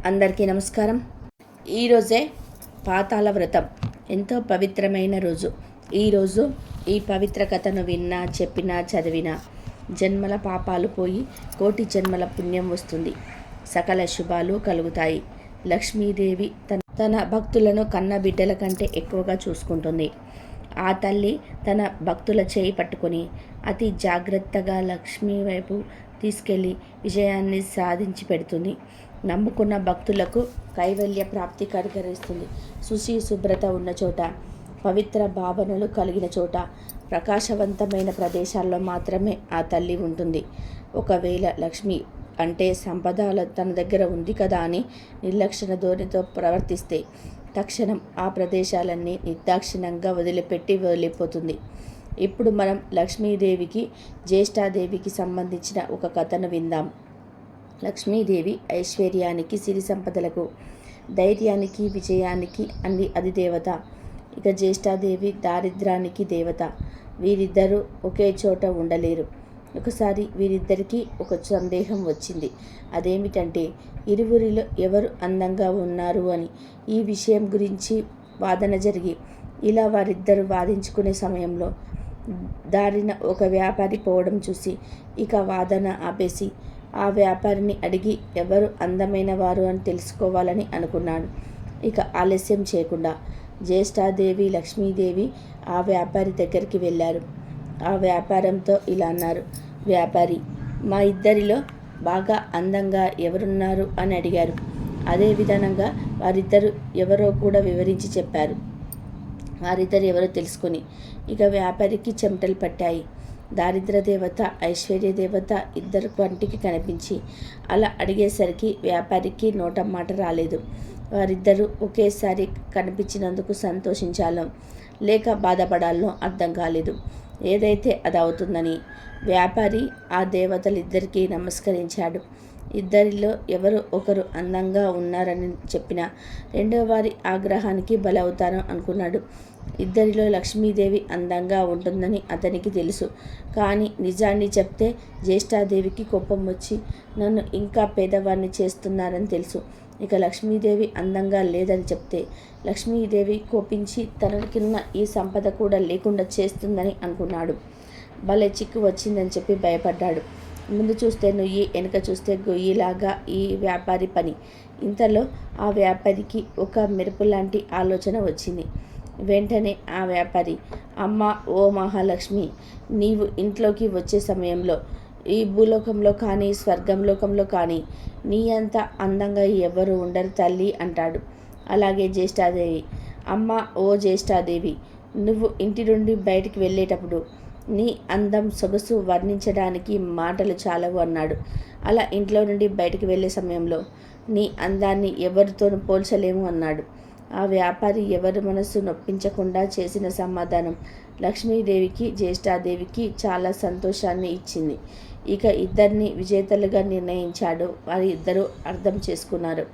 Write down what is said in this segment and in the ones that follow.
అందరికీ నమస్కారం. ఈరోజే పాతాళ వ్రతం, ఎంతో పవిత్రమైన రోజు. ఈరోజు ఈ పవిత్ర కథను విన్నా, చెప్పినా, చదివినా జన్మల పాపాలు పోయి కోటి జన్మల పుణ్యం వస్తుంది. సకల శుభాలు కలుగుతాయి. లక్ష్మీదేవి తన భక్తులను కన్న బిడ్డల కంటే ఎక్కువగా చూసుకుంటుంది. ఆ తల్లి తన భక్తుల చేయి పట్టుకొని అతి జాగ్రత్తగా లక్ష్మీ వైపు తీసుకెళ్ళి విజయాన్ని సాధించి పెడుతుంది. నమ్ముకున్న భక్తులకు కైవల్య ప్రాప్తి కలుగజేస్తుంది. శుచి శుభ్రత ఉన్న చోట, పవిత్ర భావనలు కలిగిన చోట, ప్రకాశవంతమైన ప్రదేశాల్లో మాత్రమే ఆ తల్లి ఉంటుంది. ఒకవేళ లక్ష్మి అంటే సంపద తన దగ్గర ఉంది కదా అని నిర్లక్ష్య ధోరణితో ప్రవర్తిస్తే తక్షణం ఆ ప్రదేశాలన్నీ నిర్దాక్షిణ్యంగా వదిలిపెట్టి వెళ్ళిపోతుంది. ఇప్పుడు మనం లక్ష్మీదేవికి, జ్యేష్ఠాదేవికి సంబంధించిన ఒక కథను విందాం. లక్ష్మీదేవి ఐశ్వర్యానికి, సిరి సంపదలకు, ధైర్యానికి, విజయానికి అన్ని అధిదేవత. ఇక జ్యేష్ఠాదేవి దారిద్ర్యానికి దేవత. వీరిద్దరూ ఒకే చోట ఉండలేరు. ఒకసారి వీరిద్దరికీ ఒక సందేహం వచ్చింది. అదేమిటంటే ఇరువురిలో ఎవరు అందంగా ఉన్నారు అని. ఈ విషయం గురించి వాదన జరిగి ఇలా వారిద్దరూ వాదించుకునే సమయంలో దారిన ఒక వ్యాపారి పోవడం చూసి ఇక వాదన ఆపేసి ఆ వ్యాపారిని అడిగి ఎవరు అందమైన వారు అని తెలుసుకోవాలని అనుకున్నాడు. ఇక ఆలస్యం చేయకుండా జ్యేష్ఠాదేవి, లక్ష్మీదేవి ఆ వ్యాపారి దగ్గరికి వెళ్ళారు. ఆ వ్యాపారంతో ఇలా అన్నారు. వ్యాపారి, మా ఇద్దరిలో బాగా అందంగా ఎవరున్నారు అని అడిగారు. అదే విధానంగా వారిద్దరు ఎవరో కూడా వివరించి చెప్పారు. వారిద్దరు ఎవరో తెలుసుకొని ఇక వ్యాపారికి చెమటలు పట్టాయి. దారిద్ర దేవత, ఐశ్వర్య దేవత ఇద్దరు కంటికి కనిపించి అలా అడిగేసరికి వ్యాపారికి నోట మాట రాలేదు. వారిద్దరూ ఒకేసారి కనిపించినందుకు సంతోషించాలో లేక బాధపడాలో అర్థం కాలేదు. ఏదైతే అది అవుతుందని వ్యాపారి ఆ దేవతలిద్దరికీ నమస్కరించాడు. ఇద్దరిలో ఎవరు ఒకరు అందంగా ఉన్నారని చెప్పిన రెండో వారి ఆగ్రహానికి బలవుతాను అనుకున్నాడు. ఇద్దరిలో లక్ష్మీదేవి అందంగా ఉంటుందని అతనికి తెలుసు. కానీ నిజాన్ని చెప్తే జ్యేష్ఠాదేవికి కోపం వచ్చి నన్ను ఇంకా పేదవాడిని చేస్తున్నారని తెలుసు. ఇక లక్ష్మీదేవి అందంగా లేదని చెప్తే లక్ష్మీదేవి కోపించి తనకిన్న ఈ సంపద కూడా లేకుండా చేస్తుందని అనుకున్నాడు. భలే చిక్కు వచ్చిందని చెప్పి భయపడ్డాడు. ముందు చూస్తే నొయ్యి, వెనుక చూస్తే గొయ్యిలాగా ఈ వ్యాపారి పని. ఇంతలో ఆ వ్యాపారికి ఒక మెరుపు లాంటి ఆలోచన వచ్చింది. వెంటనే ఆ వ్యాపారి, అమ్మ, ఓ మహాలక్ష్మి, నీవు ఇంట్లోకి వచ్చే సమయంలో ఈ భూలోకంలో కానీ స్వర్గంలోకంలో కానీ నీ అంత అందంగా ఎవరు ఉండరు తల్లి అంటాడు. అలాగే జ్యేష్ఠాదేవి, అమ్మ, ఓ జ్యేష్ఠాదేవి, నువ్వు ఇంటి నుండి బయటికి వెళ్ళేటప్పుడు నీ అందం, సొగసు వర్ణించడానికి మాటలు చాలవు అన్నాడు. అలా ఇంట్లో నుండి బయటికి వెళ్ళే సమయంలో నీ అందాన్ని ఎవరితోనూ పోల్చలేము అన్నాడు. ఆ వ్యాపారి ఎవరి మనసు నొప్పించకుండా చేసిన సమాధానం లక్ష్మీదేవికి, జ్యేష్ఠాదేవికి చాలా సంతోషాన్ని ఇచ్చింది. ఇక ఇద్దరిని విజేతలుగా నిర్ణయించాడు. వారి ఇద్దరు అర్థం చేసుకున్నారు.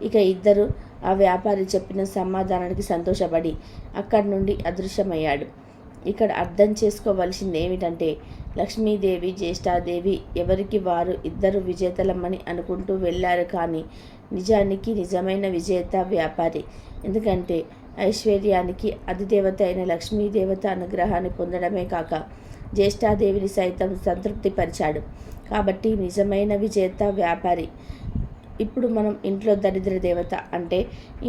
ఇక ఇద్దరు ఆ వ్యాపారి చెప్పిన సమాధానానికి సంతోషపడి అక్కడి నుండి అదృశ్యమయ్యాడు. ఇక్కడ అర్థం చేసుకోవలసింది ఏమిటంటే లక్ష్మీదేవి, జ్యేష్ఠాదేవి ఎవరికి వారు ఇద్దరు విజేతలమని అనుకుంటూ వెళ్ళారు. కానీ నిజానికి నిజమైన విజేత వ్యాపారి. ఎందుకంటే ఐశ్వర్యానికి అధిదేవత అయిన లక్ష్మీదేవత అనుగ్రహాన్ని పొందడమే కాక జ్యేష్ఠాదేవిని సైతం సంతృప్తిపరిచాడు. కాబట్టి నిజమైన విజేత వ్యాపారి. ఇప్పుడు మనం ఇంట్లో దరిద్ర దేవత అంటే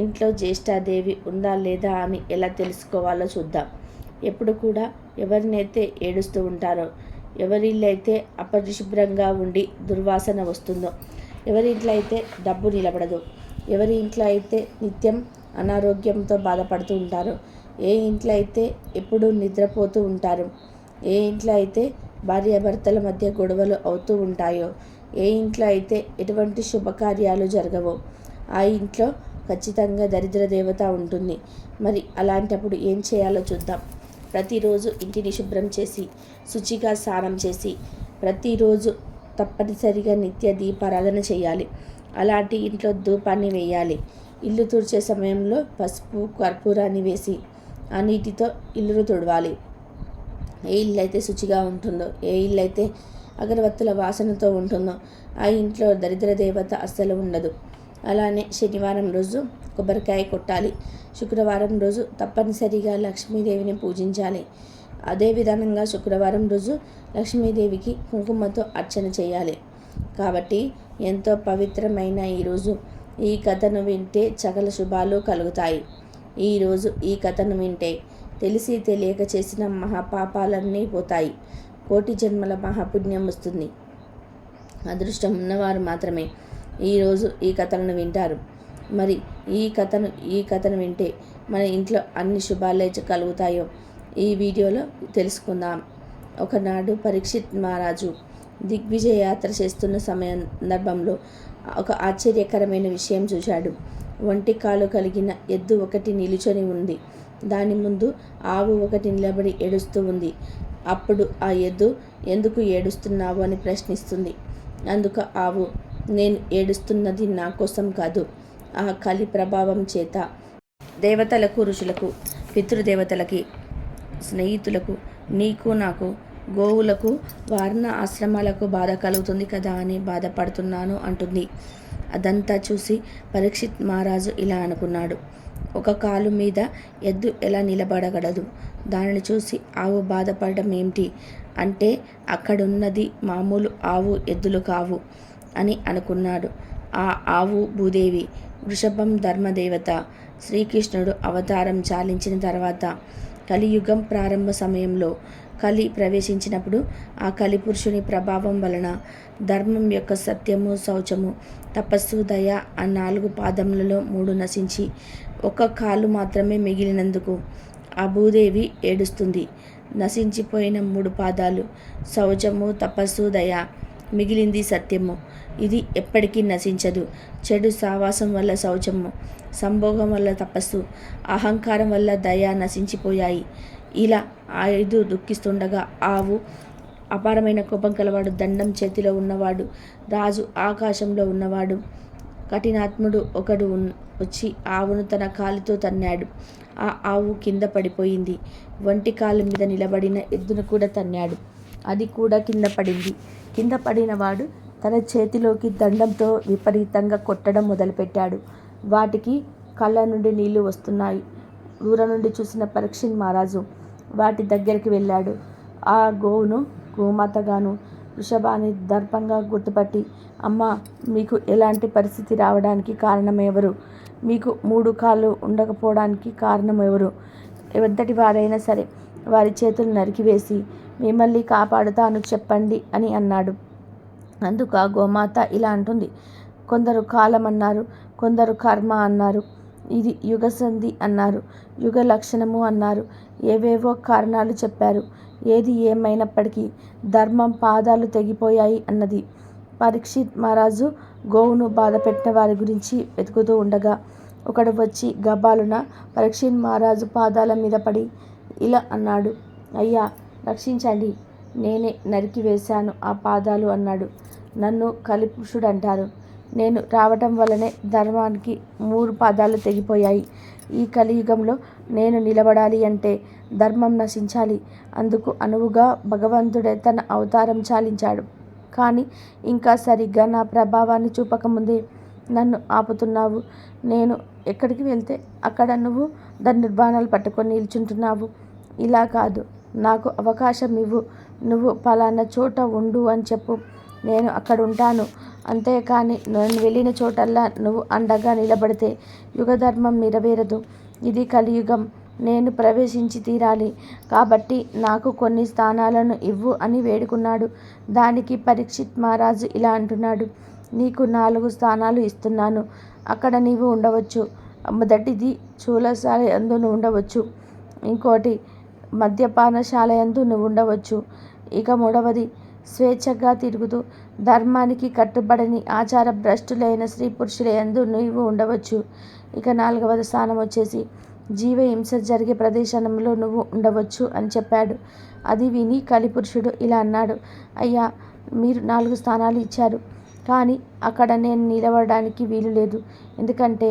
ఇంట్లో జ్యేష్ఠాదేవి ఉందా లేదా అని ఎలా తెలుసుకోవాలో చూద్దాం. ఎప్పుడు కూడా ఎవరినైతే ఏడుస్తూ ఉంటారో, ఎవరిల్లు అయితే అపరిశుభ్రంగా ఉండి దుర్వాసన వస్తుందో, ఎవరి ఇంట్లో అయితే డబ్బు నిలబడదు, ఎవరి ఇంట్లో అయితే నిత్యం అనారోగ్యంతో బాధపడుతూ ఉంటారో, ఏ ఇంట్లో అయితే ఎప్పుడూ నిద్రపోతూ ఉంటారో, ఏ ఇంట్లో అయితే భార్యాభర్తల మధ్య గొడవలు అవుతూ ఉంటాయో, ఏ ఇంట్లో అయితే ఎటువంటి శుభకార్యాలు జరగవో ఆ ఇంట్లో ఖచ్చితంగా దరిద్ర దేవత ఉంటుంది. మరి అలాంటప్పుడు ఏం చేయాలో చూద్దాం. ప్రతిరోజు ఇంటిని శుభ్రం చేసి శుచిగా స్నానం చేసి ప్రతిరోజు తప్పనిసరిగా నిత్య దీపారాధన చేయాలి. అలాంటి ఇంట్లో ధూపాన్ని వేయాలి. ఇల్లు తుడిచే సమయంలో పసుపు, కర్పూరాన్ని వేసి ఆ నీటితో ఇల్లును తుడవాలి. ఏ ఇల్లు అయితే శుచిగా ఉంటుందో, ఏ ఇల్లు అయితే అగరవత్తుల వాసనతో ఉంటుందో ఆ ఇంట్లో దరిద్ర దేవత అస్సలు ఉండదు. అలానే శనివారం రోజు కొబ్బరికాయ కొట్టాలి. శుక్రవారం రోజు తప్పనిసరిగా లక్ష్మీదేవిని పూజించాలి. అదే విధానంగా శుక్రవారం రోజు లక్ష్మీదేవికి కుంకుమతో అర్చన చేయాలి. కాబట్టి ఎంతో పవిత్రమైన ఈరోజు ఈ కథను వింటే సకల శుభాలు కలుగుతాయి. ఈరోజు ఈ కథను వింటే తెలిసి తెలియక చేసిన మహాపాపాలన్నీ పోతాయి. కోటి జన్మల మహాపుణ్యం వస్తుంది. అదృష్టం ఉన్నవారు మాత్రమే ఈరోజు ఈ కథలను వింటారు. మరి ఈ కథను వింటే మన ఇంట్లో అన్ని శుభాలే కలుగుతాయో ఈ వీడియోలో తెలుసుకుందాం. ఒకనాడు పరీక్షిత్ మహారాజు దిగ్విజయ యాత్ర చేస్తున్న సందర్భంలో ఒక ఆశ్చర్యకరమైన విషయం చూశాడు. ఒంటి కాలు కలిగిన ఎద్దు ఒకటి నిలుచొని ఉంది. దాని ముందు ఆవు ఒకటి నిలబడి ఏడుస్తూ ఉంది. అప్పుడు ఆ ఎద్దు ఎందుకు ఏడుస్తున్నావు అని ప్రశ్నిస్తుంది. అందుకు ఆవు, నేను ఏడుస్తున్నది నా కోసం కాదు, ఆ కలి ప్రభావం చేత దేవతలకు, ఋషులకు, పితృదేవతలకి, స్నేహితులకు, నీకు, నాకు, గోవులకు, వర్ణ ఆశ్రమాలకు బాధ కలుగుతుంది కదా అని బాధపడుతున్నాను అంటుంది. అదంతా చూసి పరీక్షిత్ మహారాజు ఇలా అనుకున్నాడు. ఒక కాలు మీద ఎద్దు ఎలా నిలబడగలదు? దానిని చూసి ఆవు బాధపడడం ఏమిటి? అంటే అక్కడున్నది మామూలు ఆవు, ఎద్దులు కావు అని అనుకున్నాడు. ఆ ఆవు భూదేవి, వృషభం ధర్మదేవత. శ్రీకృష్ణుడు అవతారం చాలించిన తర్వాత కలియుగం ప్రారంభ సమయంలో కలి ప్రవేశించినప్పుడు ఆ కలిపురుషుని ప్రభావం వలన ధర్మం యొక్క సత్యము, శౌచము, తపస్సు, దయ ఆ 4 పాదములలో 3 నశించి ఒక కాలు మాత్రమే మిగిలినందుకు ఆ భూదేవి ఏడుస్తుంది. నశించిపోయిన 3 పాదాలు, శౌచము, తపస్సు, దయ, మిగిలింది సత్యము. ఇది ఎప్పటికీ నశించదు. చెడు సావాసం వల్ల శౌచము, సంభోగం వల్ల తపస్సు, అహంకారం వల్ల దయ నశించిపోయాయి. ఇలా 5 దుఃఖిస్తుండగా ఆవు అపారమైన కోపం కలవాడు, దండం చేతిలో ఉన్నవాడు, రాజు ఆకాశంలో ఉన్నవాడు, కఠినాత్ముడు ఒకడు వచ్చి ఆవును తన కాలితో తన్నాడు. ఆ ఆవు కింద పడిపోయింది. ఒంటి కాలు మీద నిలబడిన ఎద్దును కూడా తన్నాడు. అది కూడా కింద పడింది. కింద పడినవాడు తన చేతిలోకి దండంతో విపరీతంగా కొట్టడం మొదలుపెట్టాడు. వాటికి కళ్ళ నుండి నీళ్లు వస్తున్నాయి. దూరం నుండి చూసిన పరీక్షిత్ మహారాజు వాటి దగ్గరికి వెళ్ళాడు. ఆ గోవును గోమాతగాను, వృషభాన్ని దర్పంగా గుర్తుపట్టి, అమ్మా, మీకు ఎలాంటి పరిస్థితి రావడానికి కారణం ఎవరు? మీకు 3 కాళ్ళు ఉండకపోవడానికి కారణం ఎవరు? ఎంతటి వారైనా సరే వారి చేతులు నరికివేసి మిమ్మల్ని కాపాడుతాను, చెప్పండి అని అన్నాడు. అందుకు ఆ గోమాత ఇలా అంటుంది. కొందరు కాలం అన్నారు, కొందరు కర్మ అన్నారు, ఇది యుగసంధి అన్నారు, యుగ లక్షణము అన్నారు, ఏవేవో కారణాలు చెప్పారు. ఏది ఏమైనప్పటికీ ధర్మం పాదాలు తెగిపోయాయి అన్నది. పరీక్షిత్ మహారాజు గోవును బాధపెట్టిన వారి గురించి వెతుకుతూ ఉండగా ఒకడు వచ్చి గబాలున పరీక్షిత్ మహారాజు పాదాల మీద పడి ఇలా అన్నాడు. అయ్యా, రక్షించండి, నేనే నరికి వేశాను ఆ పాదాలు అన్నాడు. నన్ను కలిపురుషుడు అంటారు. నేను రావటం వల్లనే ధర్మానికి 3 పాదాలు తెగిపోయాయి. ఈ కలియుగంలో నేను నిలబడాలి అంటే ధర్మం నశించాలి. అందుకు అనువుగా భగవంతుడే తన అవతారం చాలించాడు. కానీ ఇంకా సరిగ్గా నా ప్రభావాన్ని చూపకముందే నన్ను ఆపుతున్నావు. నేను ఎక్కడికి వెళ్తే అక్కడ నువ్వు ధనుర్బాణాలు పట్టుకొని నిల్చుంటున్నావు. ఇలా కాదు, నాకు అవకాశం ఇవ్వు. నువ్వు పలానా చోట ఉండు అని చెప్పు, నేను అక్కడ ఉంటాను. అంతేకాని నేను వెళ్ళిన చోటల్లా నువ్వు అండగా నిలబడితే యుగధర్మం నెరవేరదు. ఇది కలియుగం. నేను ప్రవేశించి తీరాలి. కాబట్టి నాకు కొన్ని స్థానాలను ఇవ్వు అని వేడుకున్నాడు. దానికి పరీక్షిత్ మహారాజు ఇలా అంటున్నాడు. నీకు 4 స్థానాలు ఇస్తున్నాను. అక్కడ నీవు ఉండవచ్చు. మొదటిది చూలశాల యందు నువ్వు ఉండవచ్చు. ఇంకోటి మద్యపానశాల యందు నువ్వు ఉండవచ్చు. ఇక 3వది స్వేచ్ఛగా తిరుగుతూ ధర్మానికి కట్టుబడని ఆచార భ్రష్టులైన స్త్రీ పురుషుల యందు నీవు ఉండవచ్చు. ఇక 4వ స్థానం వచ్చేసి జీవహింస జరిగే ప్రదేశంలో నువ్వు ఉండవచ్చు అని చెప్పాడు. అది విని కలిపురుషుడు ఇలా అన్నాడు. అయ్యా, మీరు 4 స్థానాలు ఇచ్చారు, కానీ అక్కడ నేను నిలబడడానికి వీలు లేదు. ఎందుకంటే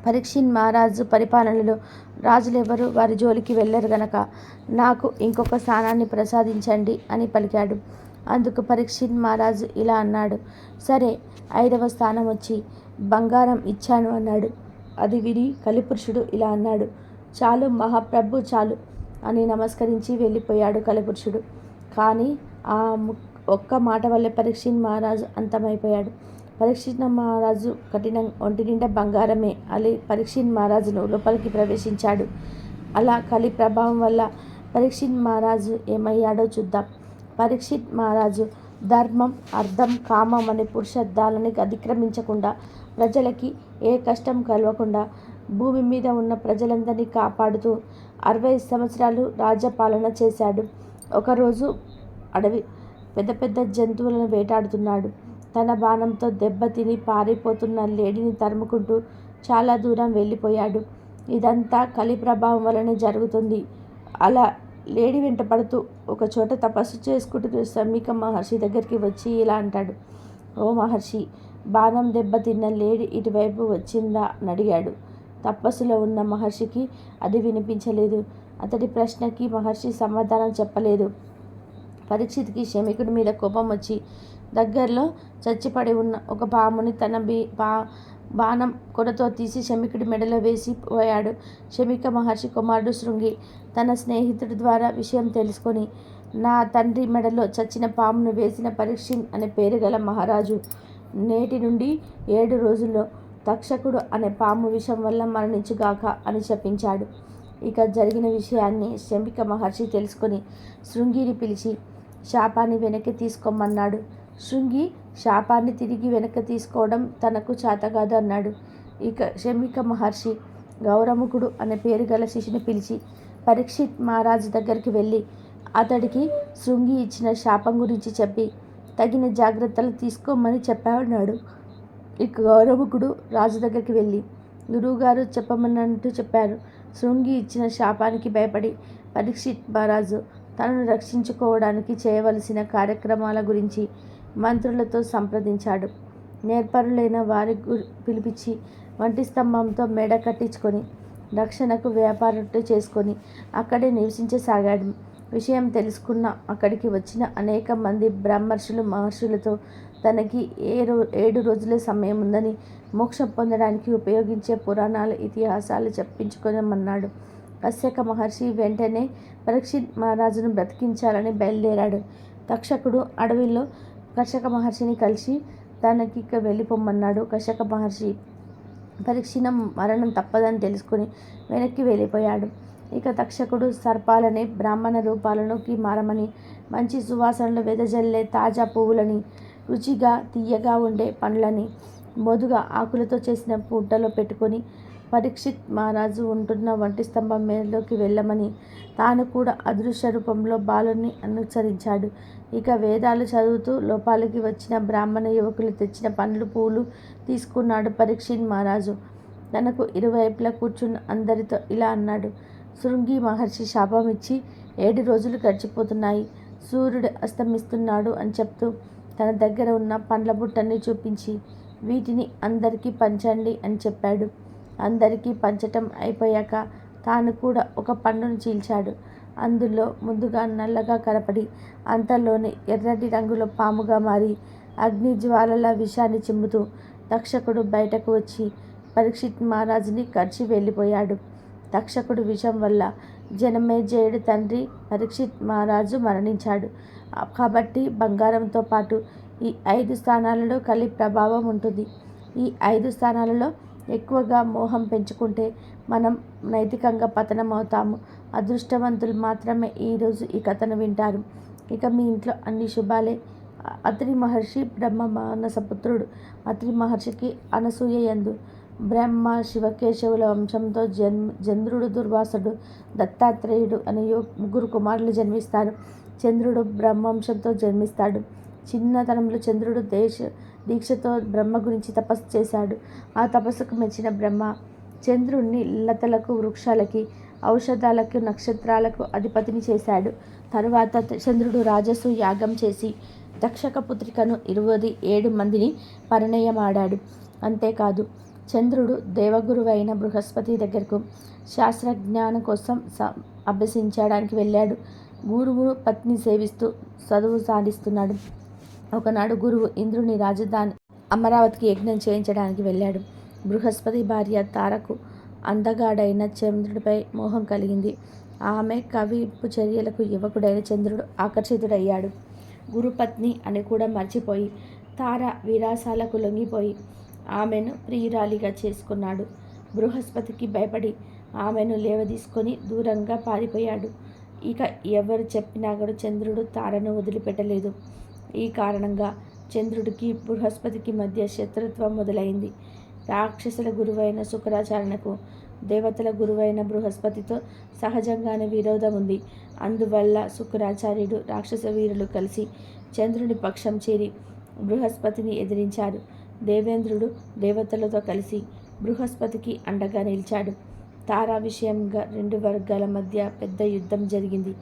పరీక్షిత్ మహారాజు పరిపాలనలో రాజులెవరూ వారి జోలికి వెళ్ళరు గనక నాకు ఇంకొక స్థానాన్ని ప్రసాదించండి అని పలికాడు. అందుకు పరీక్షిత్ మహారాజు ఇలా అన్నాడు. సరే, 5వ స్థానం వచ్చి బంగారం ఇచ్చాను అన్నాడు. అది విని కలిపురుషుడు ఇలా అన్నాడు, చాలు మహాప్రభు చాలు అని నమస్కరించి వెళ్ళిపోయాడు కలిపురుషుడు. కానీ ఆ ఒక్క మాట వల్లే పరీక్షిత్ మహారాజు అంతమైపోయాడు. పరీక్షిత్ మహారాజు ఒంటి నిండా బంగారమే అని పరీక్షిత్ మహారాజును లోపలికి ప్రవేశించాడు. అలా కలి ప్రభావం వల్ల పరీక్షిత్ మహారాజు ఏమయ్యాడో చూద్దాం. పరీక్షిత్ మహారాజు ధర్మం, అర్థం, కామం అనే పురుషార్థాలని అతిక్రమించకుండా, ప్రజలకి ఏ కష్టం కలగకుండా భూమి మీద ఉన్న ప్రజలందరినీ కాపాడుతూ 60 సంవత్సరాలు రాజ్యపాలన చేశాడు. ఒకరోజు అడవి పెద్ద పెద్ద జంతువులను వేటాడుతున్నాడు. తన బాణంతో దెబ్బతిని పారిపోతున్న లేడీని తరుముకుంటూ చాలా దూరం వెళ్ళిపోయాడు. ఇదంతా కలి ప్రభావం వలనే జరుగుతుంది. అలా లేడీ వెంట పడుతూ ఒక చోట తపస్సు చేసుకుంటూ శమీక మహర్షి దగ్గరికి వచ్చి ఇలా అంటాడు, ఓ మహర్షి, బాణం దెబ్బతిన్న లేడీ ఇటువైపు వచ్చిందా అని అడిగాడు. తపస్సులో ఉన్న మహర్షికి అది వినిపించలేదు. అతడి ప్రశ్నకి మహర్షి సమాధానం చెప్పలేదు. పరీక్షిత్కి శమీకుడి మీద కోపం వచ్చి దగ్గరలో చచ్చిపడి ఉన్న ఒక పాముని తన బాణం కొనతో తీసి శమీకుడి మెడలో వేసి పోయాడు. శమీక మహర్షి కుమారుడు శృంగి తన స్నేహితుడి ద్వారా విషయం తెలుసుకొని, నా తండ్రి మెడలో చచ్చిన పామును వేసిన పరీక్షిత్ అనే పేరు గల మహారాజు నేటి నుండి 7 రోజుల్లో తక్షకుడు అనే పాము విషం వల్ల మరణించుగాక అని శపించాడు. ఇక జరిగిన విషయాన్ని శమీక మహర్షి తెలుసుకొని శృంగిని పిలిచి శాపాన్ని వెనక్కి తీసుకోమన్నాడు. శృంగి శాపాన్ని తిరిగి వెనక్కి తీసుకోవడం తనకు చేతకాదు అన్నాడు. ఇక శమీక మహర్షి గౌరముఖుడు అనే పేరు గల శిష్యుని పిలిచి పరీక్షిత్ మహారాజు దగ్గరికి వెళ్ళి అతడికి శృంగి ఇచ్చిన శాపం గురించి చెప్పి తగిన జాగ్రత్తలు తీసుకోమని చెప్పాడు. ఇక గౌరముఖుడు రాజు దగ్గరికి వెళ్ళి గురువుగారు చెప్పమన్నట్టు చెప్పారు. శృంగి ఇచ్చిన శాపానికి భయపడి పరీక్షిత్ మహారాజు తనను రక్షించుకోవడానికి చేయవలసిన కార్యక్రమాల గురించి మంత్రులతో సంప్రదించాడు. నేర్పరులైన వారి పిలిపించి వంటి స్తంభంతో మెడ కట్టించుకొని రక్షణకు వ్యాపారట్టు చేసుకొని అక్కడే నివసించసాగాడు. విషయం తెలుసుకున్న అక్కడికి వచ్చిన అనేక మంది బ్రహ్మర్షులు మహర్షులతో తనకి 7 రోజుల సమయం ఉందని, మోక్షం పొందడానికి ఉపయోగించే పురాణాల ఇతిహాసాలు చెప్పించుకోమన్నాడు. కశ్యప మహర్షి వెంటనే పరీక్షిత్ మహారాజును బ్రతికించాలని బయలుదేరాడు. తక్షకుడు అడవిలో కశ్యప మహర్షిని కలిసి తనకి వెళ్ళిపోమన్నాడు. కశ్యప మహర్షి పరీక్షిత్ మరణం తప్పదని తెలుసుకుని వెనక్కి వెళ్ళిపోయాడు. ఇక తక్షకుడు సర్పాలని, బ్రాహ్మణ రూపాలలోకి మారమని, మంచి సువాసనలు వెదజల్లే తాజా పువ్వులని, రుచిగా తీయగా ఉండే పండ్లని మోదుగా ఆకులతో చేసిన పుట్టలో పెట్టుకొని పరీక్షిత్ మహారాజు ఉంటున్న వంటి స్తంభం మేరలోకి వెళ్ళమని, తాను కూడా అదృశ్య రూపంలో బాలుని అనుసరించాడు. ఇక వేదాలు చదువుతూ లోపలికి వచ్చిన బ్రాహ్మణ యువకులు తెచ్చిన పండ్లు పూలు తీసుకున్నాడు. పరీక్షిత్ మహారాజు తనకు ఇరువైపులా కూర్చున్న అందరితో ఇలా అన్నాడు, శృంగి మహర్షి శాపం ఇచ్చి 7 రోజులు గడిచిపోతున్నాయి, సూర్యుడు అస్తమిస్తున్నాడు అని చెప్తూ తన దగ్గర ఉన్న పండ్ల బుట్టని చూపించి వీటిని అందరికీ పంచండి అని చెప్పాడు. అందరికీ పంచటం అయిపోయాక తాను కూడా ఒక పండును చీల్చాడు. అందులో ముందుగా నల్లగా కనపడి అంతలోనే ఎర్రటి రంగులో పాముగా మారి అగ్ని జ్వాలల విషాన్ని చిమ్ముతూ తక్షకుడు బయటకు వచ్చి పరీక్షిత్ మహారాజుని కరిచి వెళ్ళిపోయాడు. తక్షకుడు విషం వల్ల జనమేజయుడి తండ్రి పరీక్షిత్ మహారాజు మరణించాడు. కాబట్టి బంగారంతో పాటు ఈ 5 స్థానాలలో కలి ప్రభావం ఉంటుంది. ఈ 5 స్థానాలలో ఎక్కువగా మోహం పెంచుకుంటే మనం నైతికంగా పతనం అవుతాము. అదృష్టవంతులు మాత్రమే ఈరోజు ఈ కథను వింటారు. ఇక మీ ఇంట్లో అన్ని శుభాలే. అత్రి మహర్షి బ్రహ్మ మానసపుత్రుడు. అత్రి మహర్షికి అనసూయ యందు బ్రహ్మ శివకేశవుల వంశంతో చంద్రుడు, దుర్వాసుడు, దత్తాత్రేయుడు అనే 3 కుమారులు జన్మిస్తారు. చంద్రుడు బ్రహ్మవంశంతో జన్మిస్తాడు. చిన్నతనంలో చంద్రుడు దీక్షతో బ్రహ్మ గురించి తపస్సు చేశాడు. ఆ తపస్సుకు మెచ్చిన బ్రహ్మ చంద్రుణ్ణి లతలకు, వృక్షాలకి, ఔషధాలకు, నక్షత్రాలకు అధిపతిని చేశాడు. తరువాత చంద్రుడు రాజసు యాగం చేసి దక్షక పుత్రికను 27 మందిని పరిణయమాడాడు. అంతేకాదు చంద్రుడు దేవగురువైన బృహస్పతి దగ్గరకు శాస్త్రజ్ఞానం కోసం అభ్యసించడానికి వెళ్ళాడు. గురువు పత్ని సేవిస్తూ చదువు సాధిస్తున్నాడు. ఒకనాడు గురువు ఇంద్రుని రాజధాని అమరావతికి యజ్ఞం చేయించడానికి వెళ్ళాడు. బృహస్పతి భార్య తారకు అందగాడైన చంద్రుడిపై మోహం కలిగింది. ఆమె కవింపు చర్యలకు యువకుడైన చంద్రుడు ఆకర్షితుడయ్యాడు. గురుపత్ని అని కూడా మర్చిపోయి తార విలాసాలకు లొంగిపోయి ఆమెను ప్రియురాలిగా చేసుకున్నాడు. బృహస్పతికి భయపడి ఆమెను లేవదీసుకొని దూరంగా పారిపోయాడు. ఇక ఎవరు చెప్పినా కూడా చంద్రుడు తారను వదిలిపెట్టలేదు. ఈ కారణంగా చంద్రుడికి బృహస్పతికి మధ్య శత్రుత్వం మొదలైంది. రాక్షసుల గురువైన శుక్రాచార్యునకు దేవతల గురువైన బృహస్పతితో సహజంగానే విరోధం ఉంది. అందువల్ల శుక్రాచార్యుడు రాక్షస వీరులు కలిసి చంద్రుని పక్షం చేరి బృహస్పతిని ఎదిరించారు. దేవేంద్రుడు దేవతలతో కలిసి బృహస్పతికి అండగా నిలిచాడు. తారా విషయంగా రెండు వర్గాల మధ్య పెద్ద యుద్ధం జరిగింది.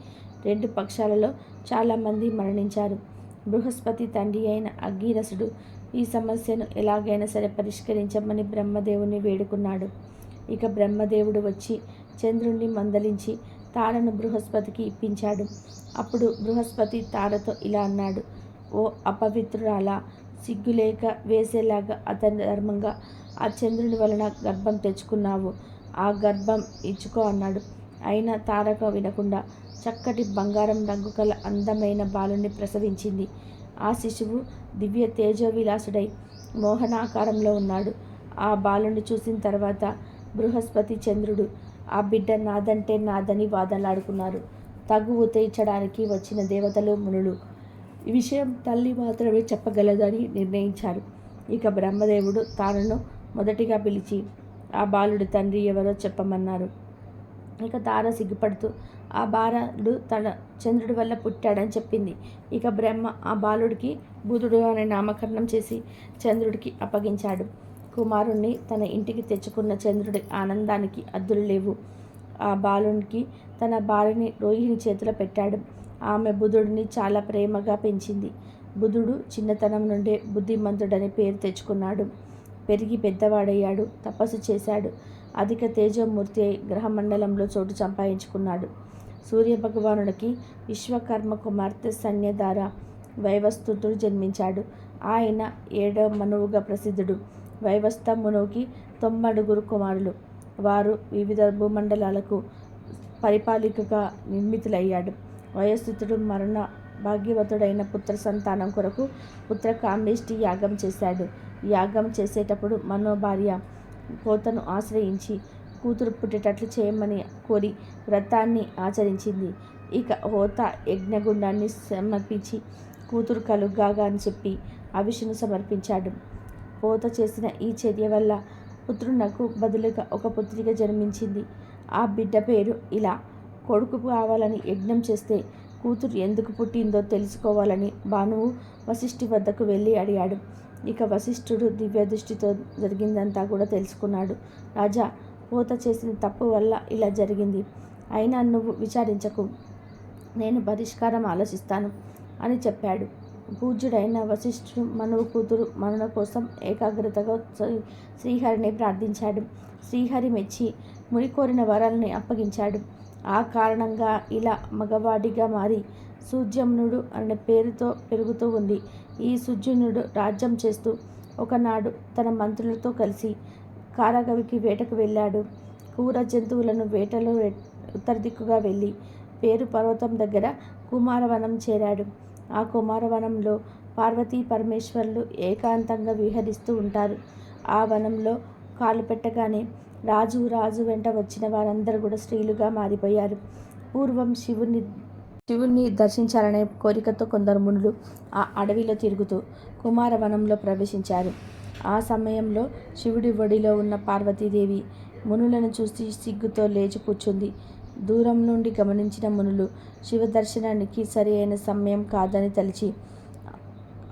రెండు పక్షాలలో చాలామంది మరణించారు. బృహస్పతి తండ్రి అయిన అగ్గిరసుడు ఈ సమస్యను ఎలాగైనా సరే పరిష్కరించమని బ్రహ్మదేవుని వేడుకున్నాడు. ఇక బ్రహ్మదేవుడు వచ్చి చంద్రుణ్ణి మందలించి తారను బృహస్పతికి ఇప్పించాడు. అప్పుడు బృహస్పతి తారతో ఇలా అన్నాడు: ఓ అపవిత్రురాలా, సిగ్గులేక వేసేలాగా అతని ధర్మంగా ఆ చంద్రుని వలన గర్భం తెచ్చుకున్నావు. ఆ గర్భం ఇచ్చుకో అన్నాడు. అయినా తారక వినకుండా చక్కటి బంగారం రంగు కల అందమైన బాలుని ప్రసవించింది. ఆ శిశువు దివ్య తేజోవిలాసుడై మోహనాకారంలో ఉన్నాడు. ఆ బాలుని చూసిన తర్వాత బృహస్పతి చంద్రుడు ఆ బిడ్డ నాదంటే నాదని వాదనలాడుకున్నారు. తగువు తీర్చడానికి వచ్చిన దేవతలు మునులు ఈ విషయం తల్లి మాత్రమే చెప్పగలదని నిర్ణయించారు. ఇక బ్రహ్మదేవుడు తారను మొదటిగా పిలిచి ఆ బాలుడి తండ్రి ఎవరో చెప్పమన్నారు. ఇక తార సిగ్గుపడుతూ ఆ బాలుడు తన చంద్రుడి వల్ల పుట్టాడని చెప్పింది. ఇక బ్రహ్మ ఆ బాలుడికి బుధుడు అనే నామకరణం చేసి చంద్రుడికి అప్పగించాడు. కుమారుణ్ణి తన ఇంటికి తెచ్చుకున్న చంద్రుడి ఆనందానికి అద్దులు లేవు. ఆ బాలునికి తన భార్యని రోహిణి చేతిలో పెట్టాడు. ఆమె బుధుడిని చాలా ప్రేమగా పెంచింది. బుధుడు చిన్నతనం నుండే బుద్ధిమంతుడని పేరు తెచ్చుకున్నాడు. పెరిగి పెద్దవాడయ్యాడు. తపస్సు చేశాడు. అధిక తేజోమూర్తి అయి గ్రహమండలంలో చోటు సంపాదించుకున్నాడు. సూర్యభగవానుడికి విశ్వకర్మ కుమార్తె సన్యధార వైవస్వతుడు జన్మించాడు. ఆయన 7వ మనువుగా ప్రసిద్ధుడు. వైవస్త మనువుకి 90 కుమారులు. వారు వివిధ భూమండలాలకు పరిపాలికగా నిర్మితులయ్యాడు. వయోస్థితుడు మరణ భాగ్యవతుడైన పుత్ర సంతానం కొరకు పుత్రకామేష్టి యాగం చేశాడు. యాగం చేసేటప్పుడు మనో భార్య హోతను ఆశ్రయించి కూతురు పుట్టేటట్లు చేయమని కోరి వ్రతాన్ని ఆచరించింది. ఇక హోత యజ్ఞగుండాన్ని సమర్పించి కూతురు కలుగాగా అని చెప్పి అవిషును సమర్పించాడు. హోత చేసిన ఈ చర్య వల్ల పుత్రునకు బదులుగా ఒక పుత్రిక జన్మించింది. ఆ బిడ్డ పేరు ఇలా. కొడుకు కావాలని యజ్ఞం చేస్తే కూతురు ఎందుకు పుట్టిందో తెలుసుకోవాలని భానువు వశిష్ఠి వద్దకు వెళ్ళి అడిగాడు. ఇక వశిష్ఠుడు దివ్య దృష్టితో జరిగిందంతా కూడా తెలుసుకున్నాడు. రాజా, హోత చేసిన తప్పు వల్ల ఇలా జరిగింది. అయినా నువ్వు విచారించకు, నేను పరిష్కారం ఆలోచిస్తాను అని చెప్పాడు. పూజ్యుడైన వశిష్ఠుడు మనువు కూతురు మనుల కోసం ఏకాగ్రతగా శ్రీహరిని ప్రార్థించాడు. శ్రీహరి మెచ్చి ముని కోరిన వరాలని అప్పగించాడు. ఆ కారణంగా ఇలా మగవాడిగా మారి సుజమ్నుడు అనే పేరుతో పెరుగుతూ ఉంది. ఈ సుజమ్నుడు రాజ్యం చేస్తూ ఒకనాడు తన మంత్రులతో కలిసి కారాగవికి వేటకు వెళ్ళాడు. క్రూర జంతువులను వేటలో ఉత్తర దిక్కుగా వెళ్ళి పేరు పర్వతం దగ్గర కుమారవనం చేరాడు. ఆ కుమారవనంలో పార్వతీ పరమేశ్వరులు ఏకాంతంగా విహరిస్తూ ఉంటారు. ఆ వనంలో కాలు పెట్టగానే రాజు వెంట వచ్చిన వారందరూ కూడా స్త్రీలుగా మారిపోయారు. పూర్వం శివుణ్ణి దర్శించాలనే కోరికతో కొందరు మునులు ఆ అడవిలో తిరుగుతూ కుమారవనంలో ప్రవేశించారు. ఆ సమయంలో శివుడి ఒడిలో ఉన్న పార్వతీదేవి మునులను చూసి సిగ్గుతో లేచి కూర్చుంది. దూరం నుండి గమనించిన మునులు శివ దర్శనానికి సరి అయిన సమయం కాదని తలిచి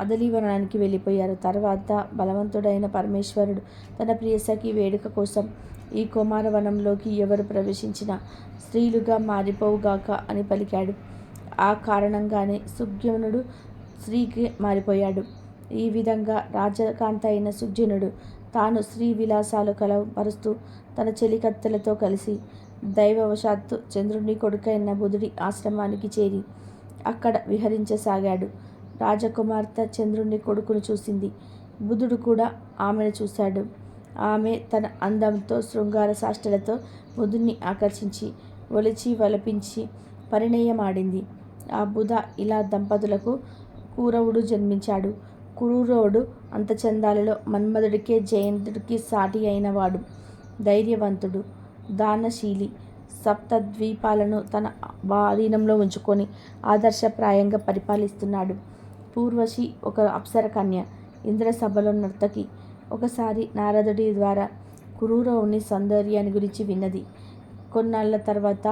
అదలీవనానికి వెళ్ళిపోయారు. తర్వాత బలవంతుడైన పరమేశ్వరుడు తన ప్రియసఖి వేడుక కోసం ఈ కుమారవనంలోకి ఎవరు ప్రవేశించినా స్త్రీలుగా మారిపోవుగాక అని పలికాడు. ఆ కారణంగానే సుగ్రీవునుడు స్త్రీకి మారిపోయాడు. ఈ విధంగా రాజకాంత అయిన సుగ్రీవునుడు తాను స్త్రీ విలాసాలు కలపరుస్తూ తన చెలికత్తెలతో కలిసి దైవవశాత్తు చంద్రుని కొడుకైన బుధుడి ఆశ్రమానికి చేరి అక్కడ విహరించసాగాడు. రాజకుమార్తె చంద్రుని కొడుకును చూసింది. బుధుడు కూడా ఆమెను చూశాడు. ఆమె తన అందంతో శృంగార సాష్టలతో బుధుణ్ణి ఆకర్షించి ఒలిచి వలపించి పరిణయమాడింది. ఆ బుధ ఇలా దంపతులకు కురవుడు జన్మించాడు. కురూరవుడు అంతచందాలలో మన్మధుడికే జయంతుడికి సాటి అయినవాడు. ధైర్యవంతుడు, దానశీలి, సప్తద్వీపాలను తన ఆధీనంలో ఉంచుకొని ఆదర్శప్రాయంగా పరిపాలిస్తున్నాడు. పూర్వశి ఒక అప్సర కన్య, ఇంద్రసభలో నర్తకి. ఒకసారి నారదుడి ద్వారా కురూరవుని సౌందర్యాన్ని గురించి విన్నది. కొన్నాళ్ల తర్వాత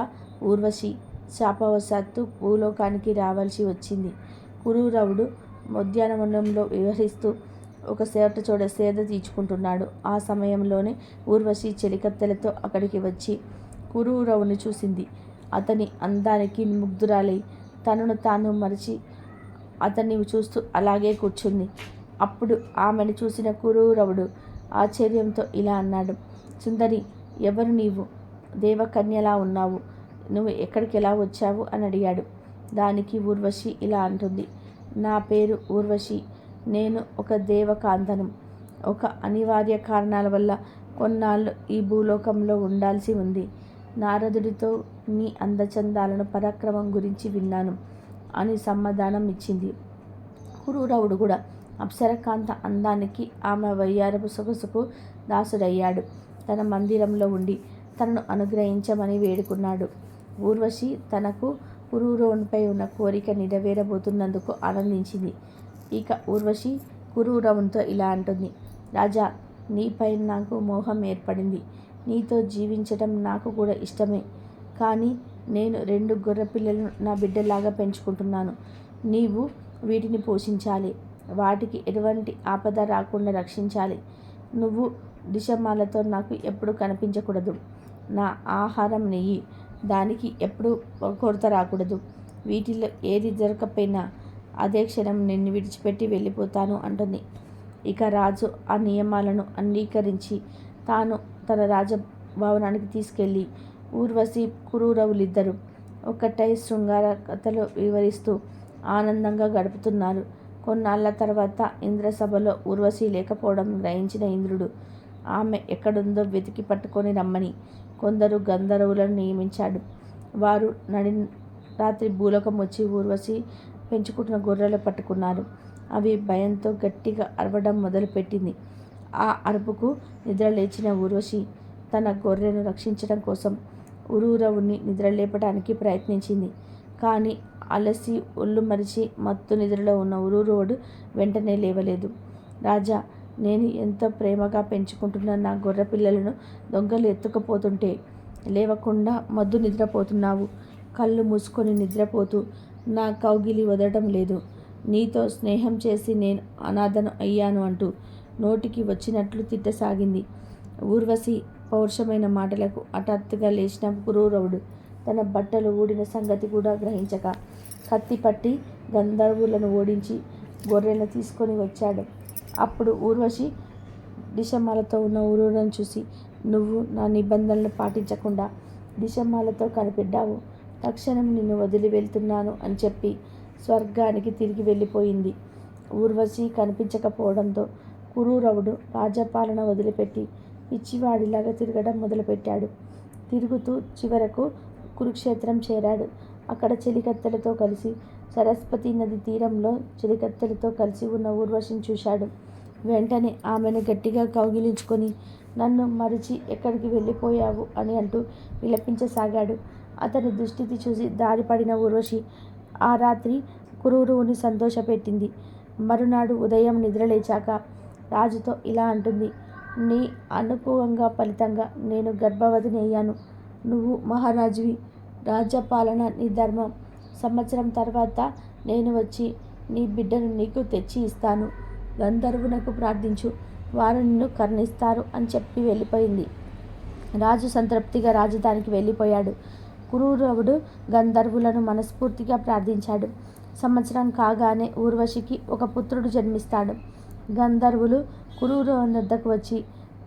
ఊర్వశి శాపవశాత్తు భూలోకానికి రావాల్సి వచ్చింది. కురూరవుడు ఉద్యానవనంలో విహరిస్తూ ఒక చోట సేద తీర్చుకుంటున్నాడు. ఆ సమయంలోనే ఊర్వశి చెలికత్తెలతో అక్కడికి వచ్చి కురూరవుని చూసింది. అతని అందానికి ముగ్ధురాలై తనను తాను మరిచి అతన్ని చూస్తూ అలాగే కూర్చుంది. అప్పుడు ఆమెను చూసిన కురూరవుడు ఆశ్చర్యంతో ఇలా అన్నాడు, సుందరి, ఎవరు నీవు? దేవకన్యలా ఉన్నావు. నువ్వు ఎక్కడికి ఎలా వచ్చావు అని అడిగాడు. దానికి ఊర్వశి ఇలా అంటుంది, నా పేరు ఊర్వశి. నేను ఒక దేవకాంతను. ఒక అనివార్య కారణాల వల్ల కొన్నాళ్ళు ఈ భూలోకంలో ఉండాల్సి ఉంది. నారదుడితో నీ అందచందాలను పరాక్రమం గురించి విన్నాను అని సమాధానం ఇచ్చింది. కురూరవుడు కూడా అప్సరకాంత అందానికి, ఆమె వయ్యారపు సొగసుకు దాసుడయ్యాడు. తన మందిరంలో ఉండి తనను అనుగ్రహించమని వేడుకున్నాడు. ఊర్వశి తనకు కురూరవునిపై ఉన్న కోరిక నెరవేరబోతున్నందుకు ఆనందించింది. ఇక ఊర్వశి కురూరవునితో ఇలా అంటుంది, రాజా, నీపై నాకు మోహం ఏర్పడింది. నీతో జీవించటం నాకు కూడా ఇష్టమే. కానీ నేను 2 గొర్రెపిల్లలను నా బిడ్డలాగా పెంచుకుంటున్నాను. నీవు వీటిని పోషించాలి. వాటికి ఎటువంటి ఆపద రాకుండా రక్షించాలి. నువ్వు డిషమాలతో నాకు ఎప్పుడు కనిపించకూడదు. నా ఆహారం నెయ్యి, దానికి ఎప్పుడు కొరత రాకూడదు. వీటిలో ఏది దొరకపోయినా అదే క్షణం నిన్ను విడిచిపెట్టి వెళ్ళిపోతాను అంటుంది. ఇక రాజు ఆ నియమాలను అంగీకరించి తాను తన రాజభవనానికి తీసుకెళ్ళి ఊర్వశి కురూరవులిద్దరూ ఒక్కటై శృంగార కథలు వివరిస్తూ ఆనందంగా గడుపుతున్నారు. కొన్నాళ్ల తర్వాత ఇంద్రసభలో ఊర్వశి లేకపోవడం గ్రహించిన ఇంద్రుడు ఆమె ఎక్కడుందో వెతికి పట్టుకొని రమ్మని కొందరు గంధర్వులను నియమించాడు. వారు రాత్రి భూలోకం వచ్చి ఊర్వశి పెంచుకుంటున్న గొర్రెలు పట్టుకున్నారు. అవి భయంతో గట్టిగా అరవడం మొదలుపెట్టింది. ఆ అరుపుకు నిద్రలేచిన ఊర్వశి తన గొర్రెను రక్షించడం కోసం కురూరవుని నిద్రలేపడానికి ప్రయత్నించింది. కానీ అలసి ఒళ్ళు మరిచి మత్తు నిద్రలో ఉన్న కురూరవుడు వెంటనే లేవలేదు. రాజా, నేను ఎంతో ప్రేమగా పెంచుకుంటున్న నా గొర్రె పిల్లలను దొంగలు ఎత్తుకుపోతుంటే లేవకుండా మద్దు నిద్రపోతున్నావు. కళ్ళు మూసుకొని నిద్రపోతూ నా కౌగిలి వదలటం లేదు. నీతో స్నేహం చేసి నేను అనాథను అయ్యాను అంటూ నోటికి వచ్చినట్లు తిట్టసాగింది. ఊర్వశి పౌరుషమైన మాటలకు హఠాత్తుగా లేచిన కురూరవుడు తన బట్టలు ఊడిన సంగతి కూడా గ్రహించక కత్తి పట్టి గంధర్వులను ఓడించి గొర్రెలను తీసుకొని వచ్చాడు. అప్పుడు ఊర్వశి దిశమాలతో ఉన్న ఊరూరను చూసి, నువ్వు నా నిబంధనలు పాటించకుండా దిశమాలతో కనిపెట్టావు. తక్షణం నిన్ను వదిలి వెళ్తున్నాను అని చెప్పి స్వర్గానికి తిరిగి వెళ్ళిపోయింది. ఊర్వశి కనిపించకపోవడంతో కురూరవుడు రాజపాలన వదిలిపెట్టి పిచ్చివాడిలాగా తిరగడం మొదలుపెట్టాడు. తిరుగుతూ చివరకు కురుక్షేత్రం చేరాడు. అక్కడ చెలికత్తెలతో కలిసి సరస్వతి నది తీరంలో చెలికత్తెలతో కలిసి ఉన్న ఊర్వశిని చూశాడు. వెంటనే ఆమెను గట్టిగా కౌగిలించుకొని, నన్ను మరిచి ఎక్కడికి వెళ్ళిపోయావు అని అంటూ విలపించసాగాడు. అతని దుస్థితి చూసి దారిపడిన ఊర్వశి ఆ రాత్రి కురూరవుని సంతోషపెట్టింది. మరునాడు ఉదయం నిద్రలేచాక రాజుతో ఇలా అంటుంది, నీ అనుకూలంగా ఫలితంగా నేను గర్భవతిని అయ్యాను. నువ్వు మహారాజువి. రాజ్యపాలన నీ ధర్మం. సంవత్సరం తర్వాత నేను వచ్చి నీ బిడ్డను నీకు తెచ్చి ఇస్తాను. గంధర్వునకు ప్రార్థించు, వారు నిన్ను కరుణిస్తారు అని చెప్పి వెళ్ళిపోయింది. రాజు సంతృప్తిగా రాజధానికి వెళ్ళిపోయాడు. కురూరవుడు గంధర్వులను మనస్ఫూర్తిగా ప్రార్థించాడు. సంవత్సరం కాగానే ఊర్వశికి ఒక పుత్రుడు జన్మిస్తాడు. గంధర్వులు కురూరవుని వద్దకు వచ్చి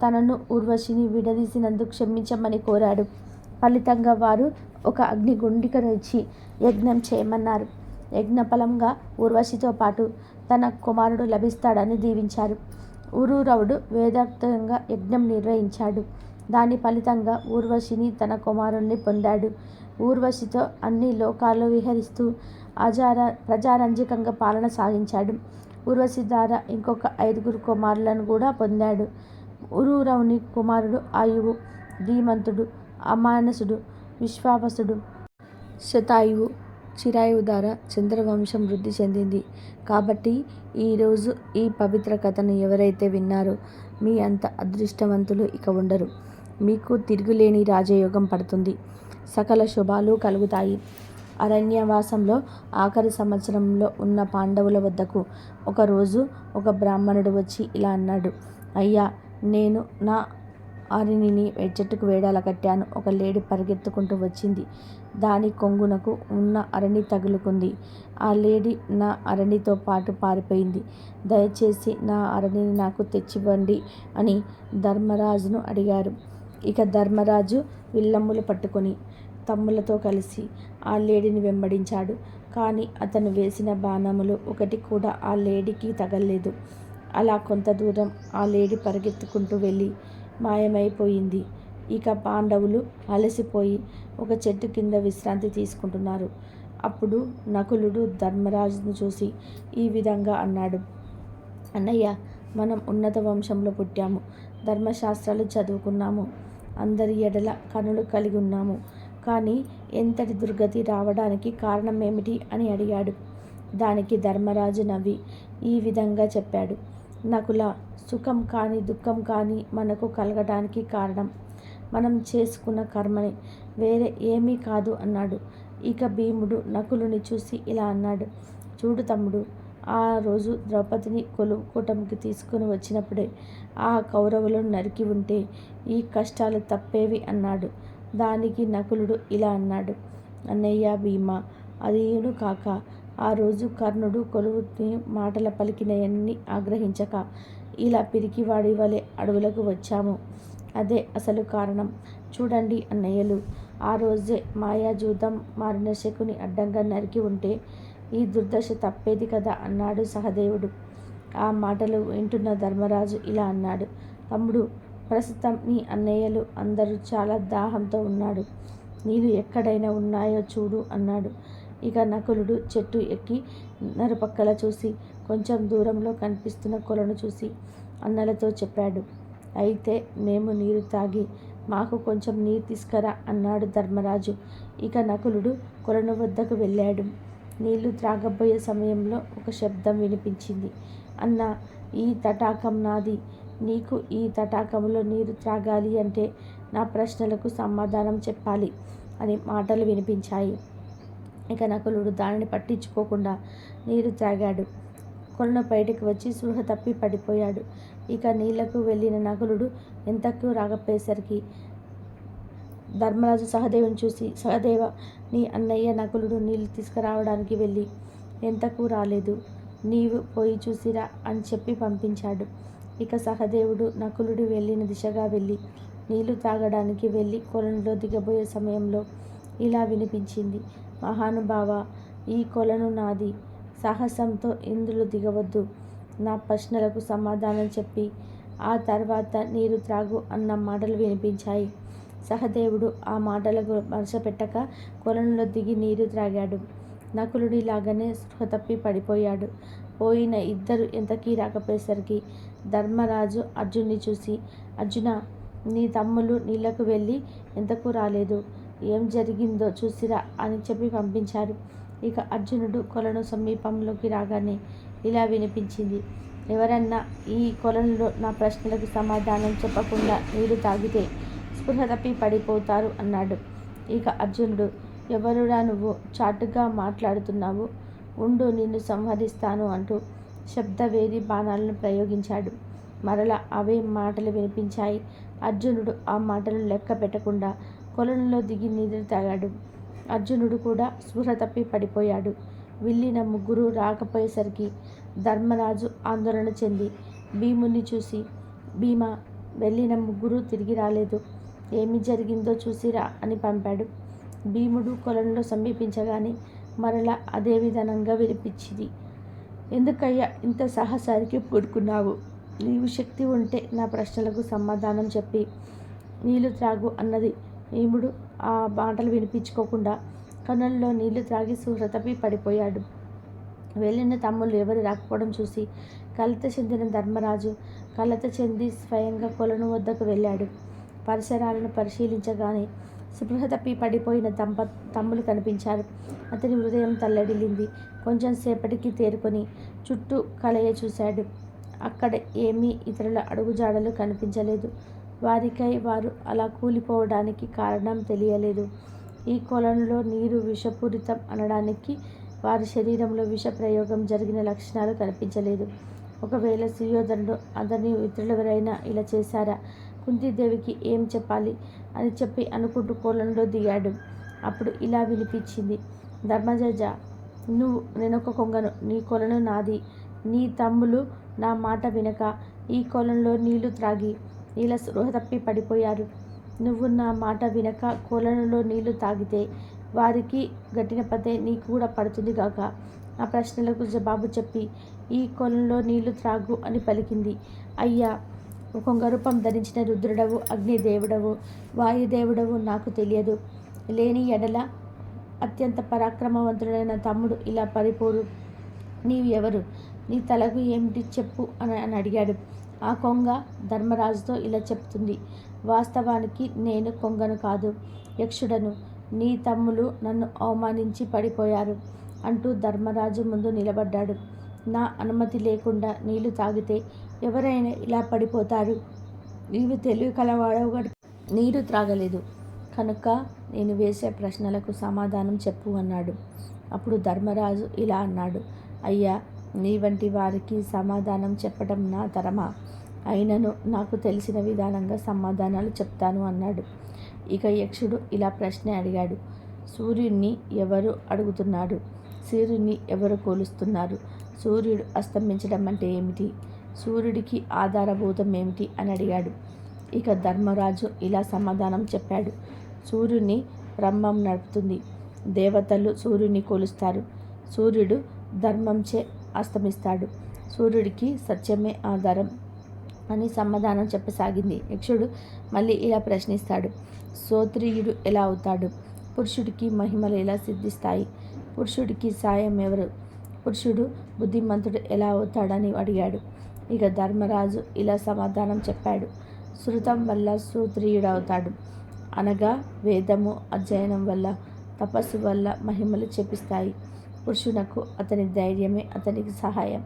తనను ఊర్వశిని విడదీసినందుకు క్షమించమని కోరాడు. ఫలితంగా వారు ఒక అగ్నిగుండికను ఇచ్చి యజ్ఞం చేయమన్నారు. యజ్ఞఫలంగా ఊర్వశితో పాటు తన కుమారుడు లభిస్తాడని దీవించారు. ఉరూరవుడు వేదోక్తంగా యజ్ఞం నిర్వహించాడు. దాని ఫలితంగా ఊర్వశిని తన కుమారుణ్ణి పొందాడు. ఊర్వశితో అన్ని లోకాల్లో విహరిస్తూ ప్రజారంజకంగా పాలన సాగించాడు. ఊర్వశి ద్వారా ఇంకొక 5 కుమారులను కూడా పొందాడు. ఉరూరవుని కుమారుడు ఆయువు, ధీమంతుడు, అమానసుడు, విశ్వావసుడు, శతాయువు, చిరాయువు ద్వారా చంద్రవంశం వృద్ధి చెందింది. కాబట్టి ఈరోజు ఈ పవిత్ర కథను ఎవరైతే విన్నారో మీ అంత అదృష్టవంతులు ఇక ఉండరు. మీకు తిరుగులేని రాజయోగం పడుతుంది. సకల శుభాలు కలుగుతాయి. అరణ్యవాసంలో ఆఖరి సంవత్సరంలో ఉన్న పాండవుల వద్దకు ఒకరోజు ఒక బ్రాహ్మణుడు వచ్చి ఇలా అన్నాడు. అయ్యా, నేను నా అరణిని చెట్టుకు వేడాల కట్టాను. ఒక లేడి పరిగెత్తుకుంటూ వచ్చింది. దాని కొంగునకు ఉన్న అరణి తగులుకుంది. ఆ లేడి నా అరణితో పాటు పారిపోయింది. దయచేసి నా అరణిని నాకు తెచ్చివ్వండి అని ధర్మరాజును అడిగారు. ఇక ధర్మరాజు విల్లమ్ములు పట్టుకొని తమ్ములతో కలిసి ఆ లేడిని వెంబడించాడు. కానీ అతను వేసిన బాణములు ఒకటి కూడా ఆ లేడికి తగల్లేదు. అలా కొంత దూరం ఆ లేడి పరిగెత్తుకుంటూ వెళ్ళి మాయమైపోయింది. ఇక పాండవులు అలసిపోయి ఒక చెట్టు కింద విశ్రాంతి తీసుకుంటున్నారు. అప్పుడు నకులుడు ధర్మరాజును చూసి ఈ విధంగా అన్నాడు. అన్నయ్య, మనం ఉన్నత వంశంలో పుట్టాము. ధర్మశాస్త్రాలు చదువుకున్నాము. అందరి ఎడల కనులు కలిగి ఉన్నాము. కానీ ఎంతటి దుర్గతి రావడానికి కారణం ఏమిటి అని అడిగాడు. దానికి ధర్మరాజు నవ్వి ఈ విధంగా చెప్పాడు. నకుల, సుఖం కానీ దుఃఖం కానీ మనకు కలగడానికి కారణం మనం చేసుకున్న కర్మని, వేరే ఏమీ కాదు అన్నాడు. ఇక భీముడు నకులుని చూసి ఇలా అన్నాడు. చూడు తమ్ముడు, ఆ రోజు ద్రౌపదిని కూటమికి తీసుకుని వచ్చినప్పుడే ఆ కౌరవులను నరికి ఉంటే ఈ కష్టాలు తప్పేవి అన్నాడు. దానికి నకులుడు ఇలా అన్నాడు. అన్నయ్య భీమా, అదేను కాక ఆ రోజు కర్ణుడు కొలువుని మాటల పలికినయన్ని ఆగ్రహించక ఇలా పిరికివాడి వలె అడవులకు వచ్చాము. అదే అసలు కారణం. చూడండి అన్నయ్యలు, ఆ రోజే మాయాజూదం మారిన శకుని అడ్డంగా నరికి ఉంటే ఈ దుర్దశ తప్పేది కదా అన్నాడు సహదేవుడు. ఆ మాటలు వింటున్న ధర్మరాజు ఇలా అన్నాడు. తమ్ముడు, ప్రస్తుతం నీ అన్నయ్యలు అందరూ చాలా దాహంతో ఉన్నాడు. నీళ్ళు ఎక్కడైనా ఉన్నాయో చూడు అన్నాడు. ఇక నకులుడు చెట్టు ఎక్కి నరుపక్కల చూసి కొంచెం దూరంలో కనిపిస్తున్న కొలను చూసి అన్నలతో చెప్పాడు. అయితే మేము నీరు తాగి మాకు కొంచెం నీరు తీసుకురా అన్నాడు ధర్మరాజు. ఇక నకులుడు కొలను వద్దకు వెళ్ళాడు. నీళ్లు త్రాగబోయే సమయంలో ఒక శబ్దం వినిపించింది. అన్న, ఈ తటాకం నాది. నీకు ఈ తటాకంలో నీరు త్రాగాలి అంటే నా ప్రశ్నలకు సమాధానం చెప్పాలి అని మాటలు వినిపించాయి. ఇక నకులుడు దానిని పట్టించుకోకుండా నీరు త్రాగాడు. కొలను బయటకు వచ్చి స్పృహ తప్పి పడిపోయాడు. ఇక నీళ్లకు వెళ్ళిన నకులుడు ఎంతకు రాకపోయేసరికి ధర్మరాజు సహదేవుని చూసి, సహదేవ, నీ అన్నయ్య నకులుడు నీళ్లు తీసుకురావడానికి వెళ్ళి ఎంతకు రాలేదు. నీవు పోయి చూసిరా అని చెప్పి పంపించాడు. ఇక సహదేవుడు నకులుడు వెళ్ళిన దిశగా వెళ్ళి నీళ్లు తాగడానికి వెళ్ళి కొలనులో దిగబోయే సమయంలో ఇలా వినిపించింది. మహానుభావ, ఈ కొలను నాది. సాహసంతో ఇందులో దిగవద్దు. నా ప్రశ్నలకు సమాధానం చెప్పి ఆ తర్వాత నీరు త్రాగు అన్న మాటలు వినిపించాయి. సహదేవుడు ఆ మాటలకు మనసు పెట్టక కొలనులో దిగి నీరు త్రాగాడు. నకులుడిలాగానే స్పృహ తప్పి పడిపోయాడు. పోయిన ఇద్దరు ఎంతకీ రాకపోయేసరికి ధర్మరాజు అర్జున్ని చూసి, అర్జున, నీ తమ్ములు నీళ్లకు వెళ్ళి ఎంతకు రాలేదు. ఏం జరిగిందో చూసిరా అని చెప్పి పంపించారు. ఇక అర్జునుడు కొలను సమీపంలోకి రాగానే ఇలా వినిపించింది. ఎవరన్నా ఈ కొలనులో నా ప్రశ్నలకు సమాధానం చెప్పకుండా నీరు తాగితే స్పృహ తప్పి పడిపోతారు అన్నాడు. ఇక అర్జునుడు, ఎవరుడా నువ్వు? చాటుగా మాట్లాడుతున్నావు, ఉండు నిన్ను సంహరిస్తాను అంటూ శబ్దవేది బాణాలను ప్రయోగించాడు. మరలా అవే మాటలు వినిపించాయి. అర్జునుడు ఆ మాటలు లెక్క పెట్టకుండా కొలనులో దిగి నీరు తాగాడు. అర్జునుడు కూడా స్పృహ తప్పి పడిపోయాడు. వెళ్ళిన ముగ్గురు రాకపోయేసరికి ధర్మరాజు ఆందోళన చెంది భీముని చూసి, భీమా, వెళ్ళిన ముగ్గురు తిరిగి రాలేదు. ఏమి జరిగిందో చూసిరా అని పంపాడు. భీముడు కొలనులో సమీపించగానే మరలా అదే విధానంగా వినిపించింది. ఎందుకయ్యా ఇంత సాహసానికి పూనుకున్నావు? నీవు శక్తి ఉంటే నా ప్రశ్నలకు సమాధానం చెప్పి నీళ్లు త్రాగు అన్నది. భీముడు ఆ మాటలు వినిపించుకోకుండా కన్నుల్లో నీళ్లు త్రాగి సుహృతపి పడిపోయాడు. వెళ్ళిన తమ్ముళ్ళు ఎవరు రాకపోవడం చూసి కలత చెందిన ధర్మరాజు కలత చెంది స్వయంగా కొలను వద్దకు వెళ్ళాడు. పరిసరాలను పరిశీలించగానే స్పృహ తప్పి పడిపోయిన తమ్ములు కనిపించారు. అతని హృదయం తల్లడిల్లింది. కొంచెం సేపటికి తేరుకొని చుట్టూ కలయ చూశాడు. అక్కడ ఏమీ ఇతరుల అడుగుజాడలు కనిపించలేదు. వారికై వారు అలా కూలిపోవడానికి కారణం తెలియలేదు. ఈ కొలనులో నీరు విషపూరితం అనడానికి వారి శరీరంలో విష ప్రయోగం జరిగిన లక్షణాలు కనిపించలేదు. ఒకవేళ సుయోధనుడు అతని ఇతరులెవరైనా ఇలా చేశారా? కుంతీదేవికి ఏం చెప్పాలి అని చెప్పి అనుకుంటూ కొలనులో దిగాడు. అప్పుడు ఇలా వినిపించింది. ధర్మజజ, నేనొక కొంగను, నీ కొలను నాది. నీ తమ్ములు నా మాట వినక ఈ కొలంలో నీళ్లు త్రాగి ఇలా స్పృహ తప్పి పడిపోయారు. నువ్వు నా మాట వినక కొలనులో నీళ్లు తాగితే వారికి గట్టిన పదే నీకు కూడా పడుతుంది గాక. ఆ ప్రశ్నలకు జవాబు చెప్పి ఈ కొలంలో నీళ్లు త్రాగు అని పలికింది. అయ్యా, కొంగ రూపం ధరించిన రుద్రుడవు, అగ్నిదేవుడవు, వాయుదేవుడవు నాకు తెలియదు. లేని ఎడల అత్యంత పరాక్రమవంతుడైన తమ్ముడు ఇలా పరిపోరు. నీవు ఎవరు? నీ తలకు ఏమిటి చెప్పు అని అడిగాడు. ఆ కొంగ ధర్మరాజుతో ఇలా చెప్తుంది. వాస్తవానికి నేను కొంగను కాదు, యక్షుడను. నీ తమ్ములు నన్ను అవమానించి పడిపోయారు అంటూ ధర్మరాజు ముందు నిలబడ్డాడు. నా అనుమతి లేకుండా నీళ్లు తాగితే ఎవరైనా ఇలా పడిపోతారు. నీవు తెలివి కలవాడవు, నీరు త్రాగలేదు కనుక నేను వేసే ప్రశ్నలకు సమాధానం చెప్పు అన్నాడు. అప్పుడు ధర్మరాజు ఇలా అన్నాడు. అయ్యా, నీ వంటి వారికి సమాధానం చెప్పడం నా తరమా? అయినను నాకు తెలిసిన విధానంగా సమాధానాలు చెప్తాను అన్నాడు. ఇక యక్షుడు ఇలా ప్రశ్న అడిగాడు. సూర్యుడిని ఎవరు అడుగుతున్నాడు? సూర్యుడిని ఎవరు కోలుస్తున్నారు? సూర్యుడు అస్తమించడం అంటే ఏమిటి? సూర్యుడికి ఆధారభూతం ఏమిటి అని అడిగాడు. ఇక ధర్మరాజు ఇలా సమాధానం చెప్పాడు. సూర్యుని బ్రహ్మం నడుపుతుంది. దేవతలు సూర్యుని కొలుస్తారు. సూర్యుడు ధర్మంచే అస్తమిస్తాడు. సూర్యుడికి సత్యమే ఆధారం అని సమాధానం చెప్పసాగింది. యక్షుడు మళ్ళీ ఇలా ప్రశ్నిస్తాడు. శ్రోత్రియుడు ఎలా అవుతాడు? పురుషుడికి మహిమలు ఎలా సిద్ధిస్తాయి? పురుషుడికి సాయం ఎవరు? పురుషుడు బుద్ధిమంతుడు ఎలా అవుతాడని అడిగాడు. ఇక ధర్మరాజు ఇలా సమాధానం చెప్పాడు. శృతం వల్ల శ్రోత్రియుడవుతాడు, అనగా వేదము అధ్యయనం వల్ల, తపస్సు వల్ల మహిమలు చెప్పిస్తాయి. పురుషునకు అతని ధైర్యమే అతనికి సహాయం.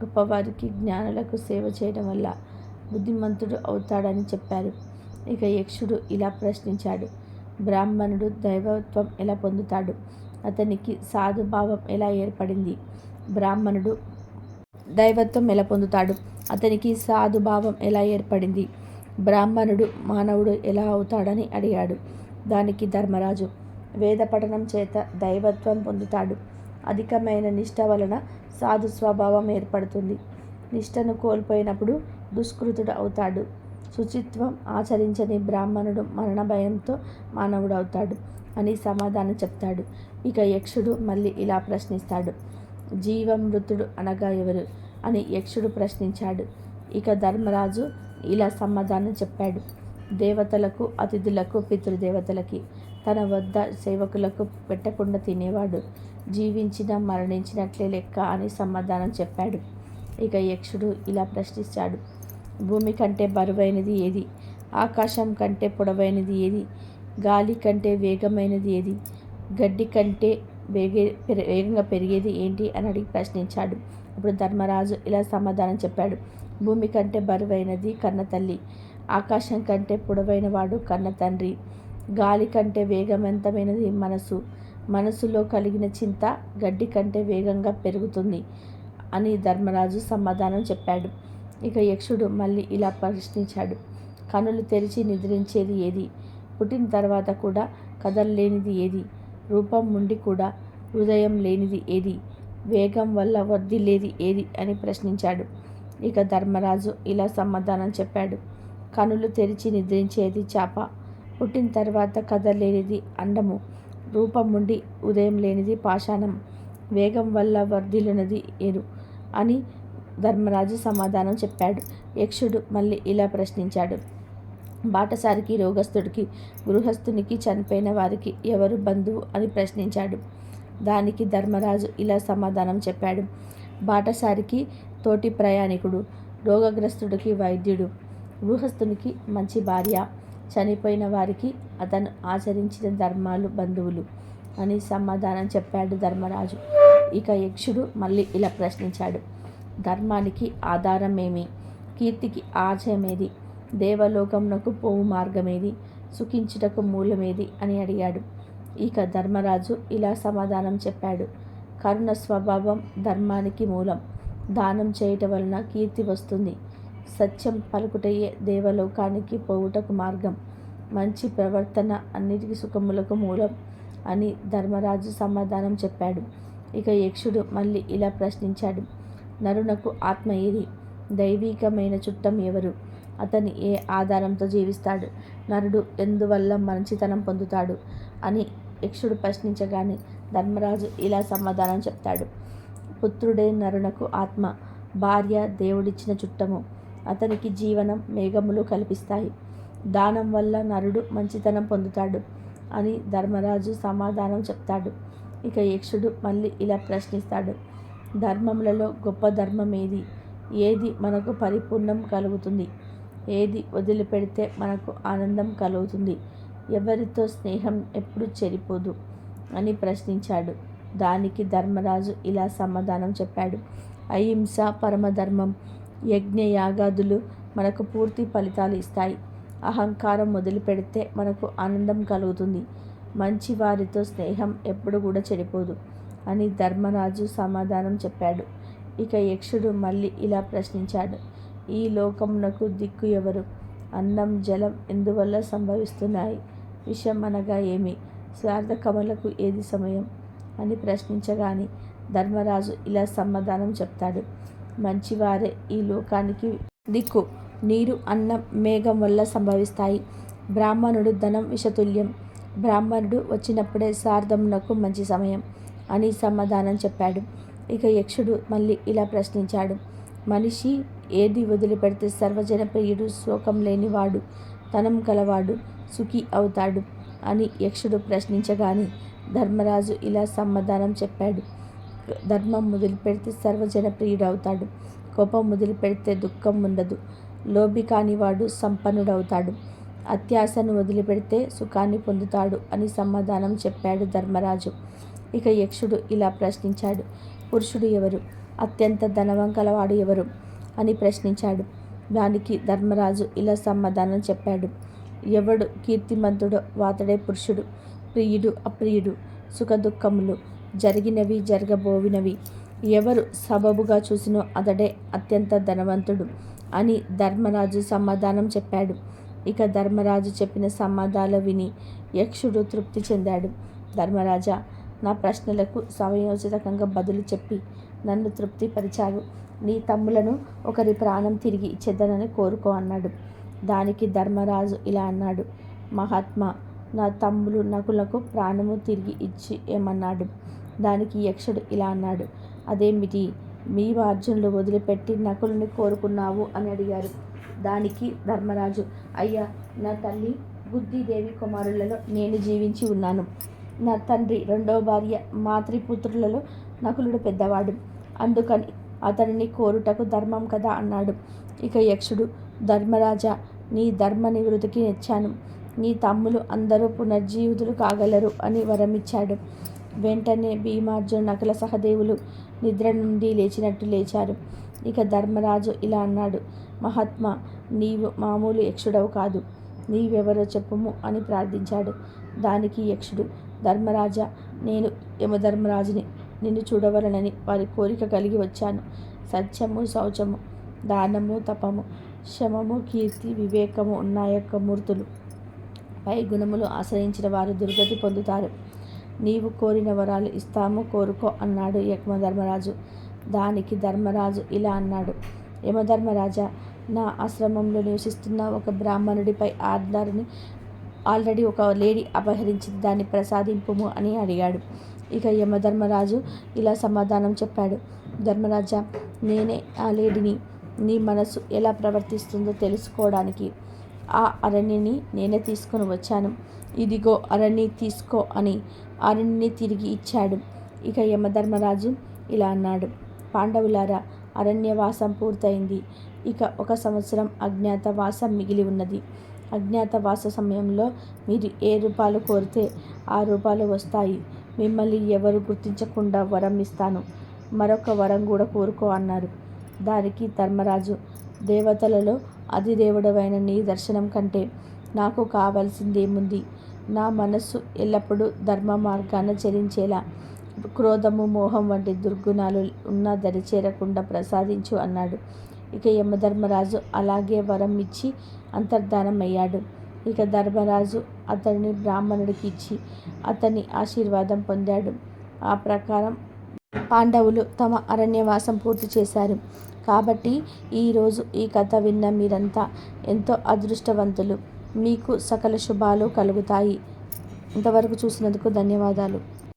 గొప్పవారికి జ్ఞానులకు సేవ చేయడం వల్ల బుద్ధిమంతుడు అవుతాడని చెప్పారు. ఇక యక్షుడు ఇలా ప్రశ్నించాడు. బ్రాహ్మణుడు దైవత్వం ఎలా పొందుతాడు? అతనికి సాధుభావం ఎలా ఏర్పడింది? బ్రాహ్మణుడు దైవత్వం ఎలా పొందుతాడు? అతనికి సాధుభావం ఎలా ఏర్పడింది? బ్రాహ్మణుడు మానవుడు ఎలా అవుతాడని అడిగాడు. దానికి ధర్మరాజు, వేద పఠనం చేత దైవత్వం పొందుతాడు. అధికమైన నిష్ఠ వలన సాధు స్వభావం ఏర్పడుతుంది. నిష్ఠను కోల్పోయినప్పుడు దుష్కృతుడు అవుతాడు. శుచిత్వం ఆచరించని బ్రాహ్మణుడు మరణ భయంతో మానవుడు అవుతాడు అని సమాధానం చెప్తాడు. ఇక యక్షుడు మళ్ళీ ఇలా ప్రశ్నిస్తాడు. జీవమృతుడు అనగా ఎవరు అని యక్షుడు ప్రశ్నించాడు. ఇక ధర్మరాజు ఇలా సమాధానం చెప్పాడు. దేవతలకు, అతిథులకు, పితృదేవతలకి తన వద్ద సేవకులకు పెట్టకుండా తినేవాడు. జీవించిన మరణించినట్లే లెక్క అని సమాధానం చెప్పాడు. ఇక యక్షుడు ఇలా ప్రశ్నించాడు. భూమి కంటే బరువైనది ఏది? ఆకాశం కంటే పొడవైనది ఏది? గాలి కంటే వేగమైనది ఏది? గడ్డి కంటే వేగంగా పెరిగేది ఏంటి అని అడిగి ప్రశ్నించాడు. అప్పుడు ధర్మరాజు ఇలా సమాధానం చెప్పాడు. భూమి కంటే బరువైనది కన్న తల్లి, ఆకాశం కంటే పొడవైన వాడు కన్న తండ్రి, గాలి కంటే వేగవంతమైనది మనసు, మనసులో కలిగిన చింత గడ్డి కంటే వేగంగా పెరుగుతుంది అని ధర్మరాజు సమాధానం చెప్పాడు. ఇక యక్షుడు మళ్ళీ ఇలా ప్రశ్నించాడు. కనులు తెరిచి నిద్రించేది ఏది? పుట్టిన తర్వాత కూడా కదలలేనిది ఏది? రూపం ఉండి కూడా హృదయం లేనిది ఏది? వేగం వల్ల వర్ధిల్లేది ఏది అని ప్రశ్నించాడు. ఇక ధర్మరాజు ఇలా సమాధానం చెప్పాడు. కనులు తెరిచి నిద్రించేది చాప, పుట్టిన తర్వాత కదలలేనిది అండము, రూపం ఉండి ఉదయం లేనిది పాషాణం, వేగం వల్ల వర్ధిల్లునది ఏరు అని ధర్మరాజు సమాధానం చెప్పాడు. యక్షుడు మళ్ళీ ఇలా ప్రశ్నించాడు. బాటసారికి, రోగస్తుడికి, గృహస్థునికి, చనిపోయిన వారికి ఎవరు బంధువు అని ప్రశ్నించాడు. దానికి ధర్మరాజు ఇలా సమాధానం చెప్పాడు. బాటసారికి తోటి ప్రయాణికుడు, రోగగ్రస్తుడికి వైద్యుడు, గృహస్థునికి మంచి భార్య, చనిపోయిన వారికి అతను ఆచరించిన ధర్మాలు బంధువులు అని సమాధానం చెప్పాడు ధర్మరాజు. ఇక యక్షుడు మళ్ళీ ఇలా ప్రశ్నించాడు. ధర్మానికి ఆధారమేమి? కీర్తికి ఆశయమేది? దేవలోకమునకు పోవు మార్గమేది? సుఖించుటకు మూలమేది అని అడిగాడు. ఇక ధర్మరాజు ఇలా సమాధానం చెప్పాడు. కరుణ స్వభావం ధర్మానికి మూలం. దానం చేయటం వలన కీర్తి వస్తుంది. సత్యం పలుకుటయే దేవలోకానికి పోవుటకు మార్గం. మంచి ప్రవర్తన అన్నిటికీ సుఖములకు మూలం అని ధర్మరాజు సమాధానం చెప్పాడు. ఇక యక్షుడు మళ్ళీ ఇలా ప్రశ్నించాడు. నరునకు ఆత్మ ఏది? దైవికమైన చుట్టం ఎవరు? అతని ఏ ఆధారంతో జీవిస్తాడు? నరుడు ఎందువల్ల మంచితనం పొందుతాడు అని యక్షుడు ప్రశ్నించగానే ధర్మరాజు ఇలా సమాధానం చెప్తాడు. పుత్రుడే నరునకు ఆత్మ, భార్య దేవుడిచ్చిన చుట్టము. అతనికి జీవనం, మేఘములు కల్పిస్తాయి. దానం వల్ల నరుడు మంచితనం పొందుతాడు అని ధర్మరాజు సమాధానం చెప్తాడు. ఇక యక్షుడు మళ్ళీ ఇలా ప్రశ్నిస్తాడు. ధర్మములలో గొప్ప ధర్మం ఏది? ఏది మనకు పరిపూర్ణం కలుగుతుంది? ఏది వదిలిపెడితే మనకు ఆనందం కలుగుతుంది? ఎవరితో స్నేహం ఎప్పుడు చెరిపోదు అని ప్రశ్నించాడు. దానికి ధర్మరాజు ఇలా సమాధానం చెప్పాడు. అహింస పరమధర్మం. యజ్ఞయాగాదులు మనకు పూర్తి ఫలితాలు ఇస్తాయి. అహంకారం వదిలిపెడితే మనకు ఆనందం కలుగుతుంది. మంచి వారితో స్నేహం ఎప్పుడు కూడా చెడిపోదు అని ధర్మరాజు సమాధానం చెప్పాడు. ఇక యక్షుడు మళ్ళీ ఇలా ప్రశ్నించాడు. ఈ లోకమునకు దిక్కు ఎవరు? అన్నం జలం ఎందువల్ల సంభవిస్తున్నాయి? విషం అనగా ఏమి? స్వార్థకములకు ఏది సమయం అని ప్రశ్నించగాని ధర్మరాజు ఇలా సమాధానం చెప్తాడు. మంచివారే ఈ లోకానికి దిక్కు. నీరు, అన్నం, మేఘం వల్ల సంభవిస్తాయి. బ్రాహ్మణుడు ధనం విషతుల్యం. బ్రాహ్మణుడు వచ్చినప్పుడే శార్దమునకు మంచి సమయం అని సమాధానం చెప్పాడు. ఇక యక్షుడు మళ్ళీ ఇలా ప్రశ్నించాడు. మనిషి ఏది వదిలిపెడితే సర్వజన ప్రియుడు, శోకం లేనివాడు, ధనం కలవాడు, సుఖి అవుతాడు అని యక్షుడు ప్రశ్నించగానే ధర్మరాజు ఇలా సమాధానం చెప్పాడు. ధర్మం వదిలిపెడితే సర్వజన ప్రియుడు అవుతాడు. కోపం వదిలిపెడితే దుఃఖం ఉండదు. లోభి కానివాడు సంపన్నుడవుతాడు. అత్యాశను వదిలిపెడితే సుఖాన్ని పొందుతాడు అని సమాధానం చెప్పాడు ధర్మరాజు. ఇక యక్షుడు ఇలా ప్రశ్నించాడు. పురుషుడు ఎవరు? అత్యంత ధనవం కలవాడు ఎవరు అని ప్రశ్నించాడు. దానికి ధర్మరాజు ఇలా సమాధానం చెప్పాడు. ఎవడు కీర్తిమంతుడో వాతడే పురుషుడు. ప్రియుడు, అప్రియుడు, సుఖదుఖములు, జరిగినవి, జరగబోవినవి ఎవరు సబబుగా చూసినో అతడే అత్యంత ధనవంతుడు అని ధర్మరాజు సమాధానం చెప్పాడు. ఇక ధర్మరాజు చెప్పిన సమాధానం విని యక్షుడు తృప్తి చెందాడు. ధర్మరాజా, నా ప్రశ్నలకు సమయోచితంగా బదులు చెప్పి నన్ను తృప్తిపరిచావు. నీ తమ్ములను ఒకరి ప్రాణం తిరిగి ఇచ్చేద్దనని కోరుకో అన్నాడు. దానికి ధర్మరాజు ఇలా అన్నాడు. మహాత్మా, నా తమ్ములు నకులకు ప్రాణము తిరిగి ఇచ్చి ఏమన్నాడు? దానికి యక్షుడు ఇలా అన్నాడు. అదేమిటి, మీవు అర్జునులు వదిలిపెట్టి నకులుని కోరుకున్నావు అని అడిగారు. దానికి ధర్మరాజు, అయ్యా, నా తల్లి బుద్ధిదేవి కుమారులలో నేను జీవించి ఉన్నాను. నా తండ్రి రెండవ భార్య మాతృపుత్రులలో నకులుడు పెద్దవాడు. అందుకని అతనిని కోరుటకు ధర్మం కదా అన్నాడు. ఇక యక్షుడు, ధర్మరాజా, నీ ధర్మ నివృత్తికి నెచ్చాను. నీ తమ్ములు అందరూ పునర్జీవితులు కాగలరు అని వరమిచ్చాడు. వెంటనే భీమార్జున నకుల సహదేవులు నిద్ర నుండి లేచినట్టు లేచారు. ఇక ధర్మరాజు ఇలా అన్నాడు. మహాత్మా, నీవు మామూలు యక్షుడవు కాదు. నీవెవరో చెప్పుము అని ప్రార్థించాడు. దానికి యక్షుడు, ధర్మరాజా, నేను యమధర్మరాజుని. నిన్ను చూడవలనని వారి కోరిక కలిగి వచ్చాను. సత్యము, శౌచము, దానము, తపము, శమము, కీర్తి, వివేకము ఉన్న యొక్క మూర్తులు పై గుణములు ఆశ్రయించిన వారు దుర్గతి పొందుతారు. నీవు కోరిన వరాలు ఇస్తాము, కోరుకో అన్నాడు యమధర్మరాజు. దానికి ధర్మరాజు ఇలా అన్నాడు. యమధర్మరాజా, నా ఆశ్రమంలో నివసిస్తున్న ఒక బ్రాహ్మణుడిపై ఆల్రెడీ ఒక లేడీ అపహరించి దాన్ని ప్రసాదింపుము అని అడిగాడు. ఇక యమధర్మరాజు ఇలా సమాధానం చెప్పాడు. ధర్మరాజా, నేనే ఆ లేడిని. నీ మనసు ఎలా ప్రవర్తిస్తుందో తెలుసుకోవడానికి ఆ అరణ్యని నేనే తీసుకొని వచ్చాను. ఇదిగో అరణ్య తీసుకో అని అరణ్యని తిరిగి ఇచ్చాడు. ఇక యమధర్మరాజు ఇలా అన్నాడు. పాండవులారా, అరణ్యవాసం పూర్తయింది. ఇక 1 సంవత్సరం అజ్ఞాతవాసం మిగిలి ఉన్నది. అజ్ఞాతవాస సమయంలో మీరు ఏ రూపాలు కోరితే ఆ రూపాలు వస్తాయి. మిమ్మల్ని ఎవరు గుర్తించకుండా వరం ఇస్తాను. మరొక వరం కూడా కోరుకో అన్నారు. దానికి ధర్మరాజు, దేవతలలో అధిదేవుడవైన నీ దర్శనం కంటే నాకు కావలసిందేముంది? నా మనస్సు ఎల్లప్పుడూ ధర్మ మార్గాన చరించేలా క్రోధము, మోహం వంటి దుర్గుణాలు ఉన్న దరిచేరకుండా ప్రసాదించు అన్నాడు. ఇక యమధర్మరాజు అలాగే వరం ఇచ్చి అంతర్ధానమయ్యాడు. ఇక ధర్మరాజు అతడిని బ్రాహ్మణుడికి ఇచ్చి అతని ఆశీర్వాదం పొందాడు. ఆ ప్రకారం పాండవులు తమ అరణ్యవాసం పూర్తి చేశారు. కాబట్టి ఈరోజు ఈ కథ విన్న మీరంతా ఎంతో అదృష్టవంతులు. మీకు సకల శుభాలు కలుగుతాయి. ఇంతవరకు చూసినందుకు ధన్యవాదాలు.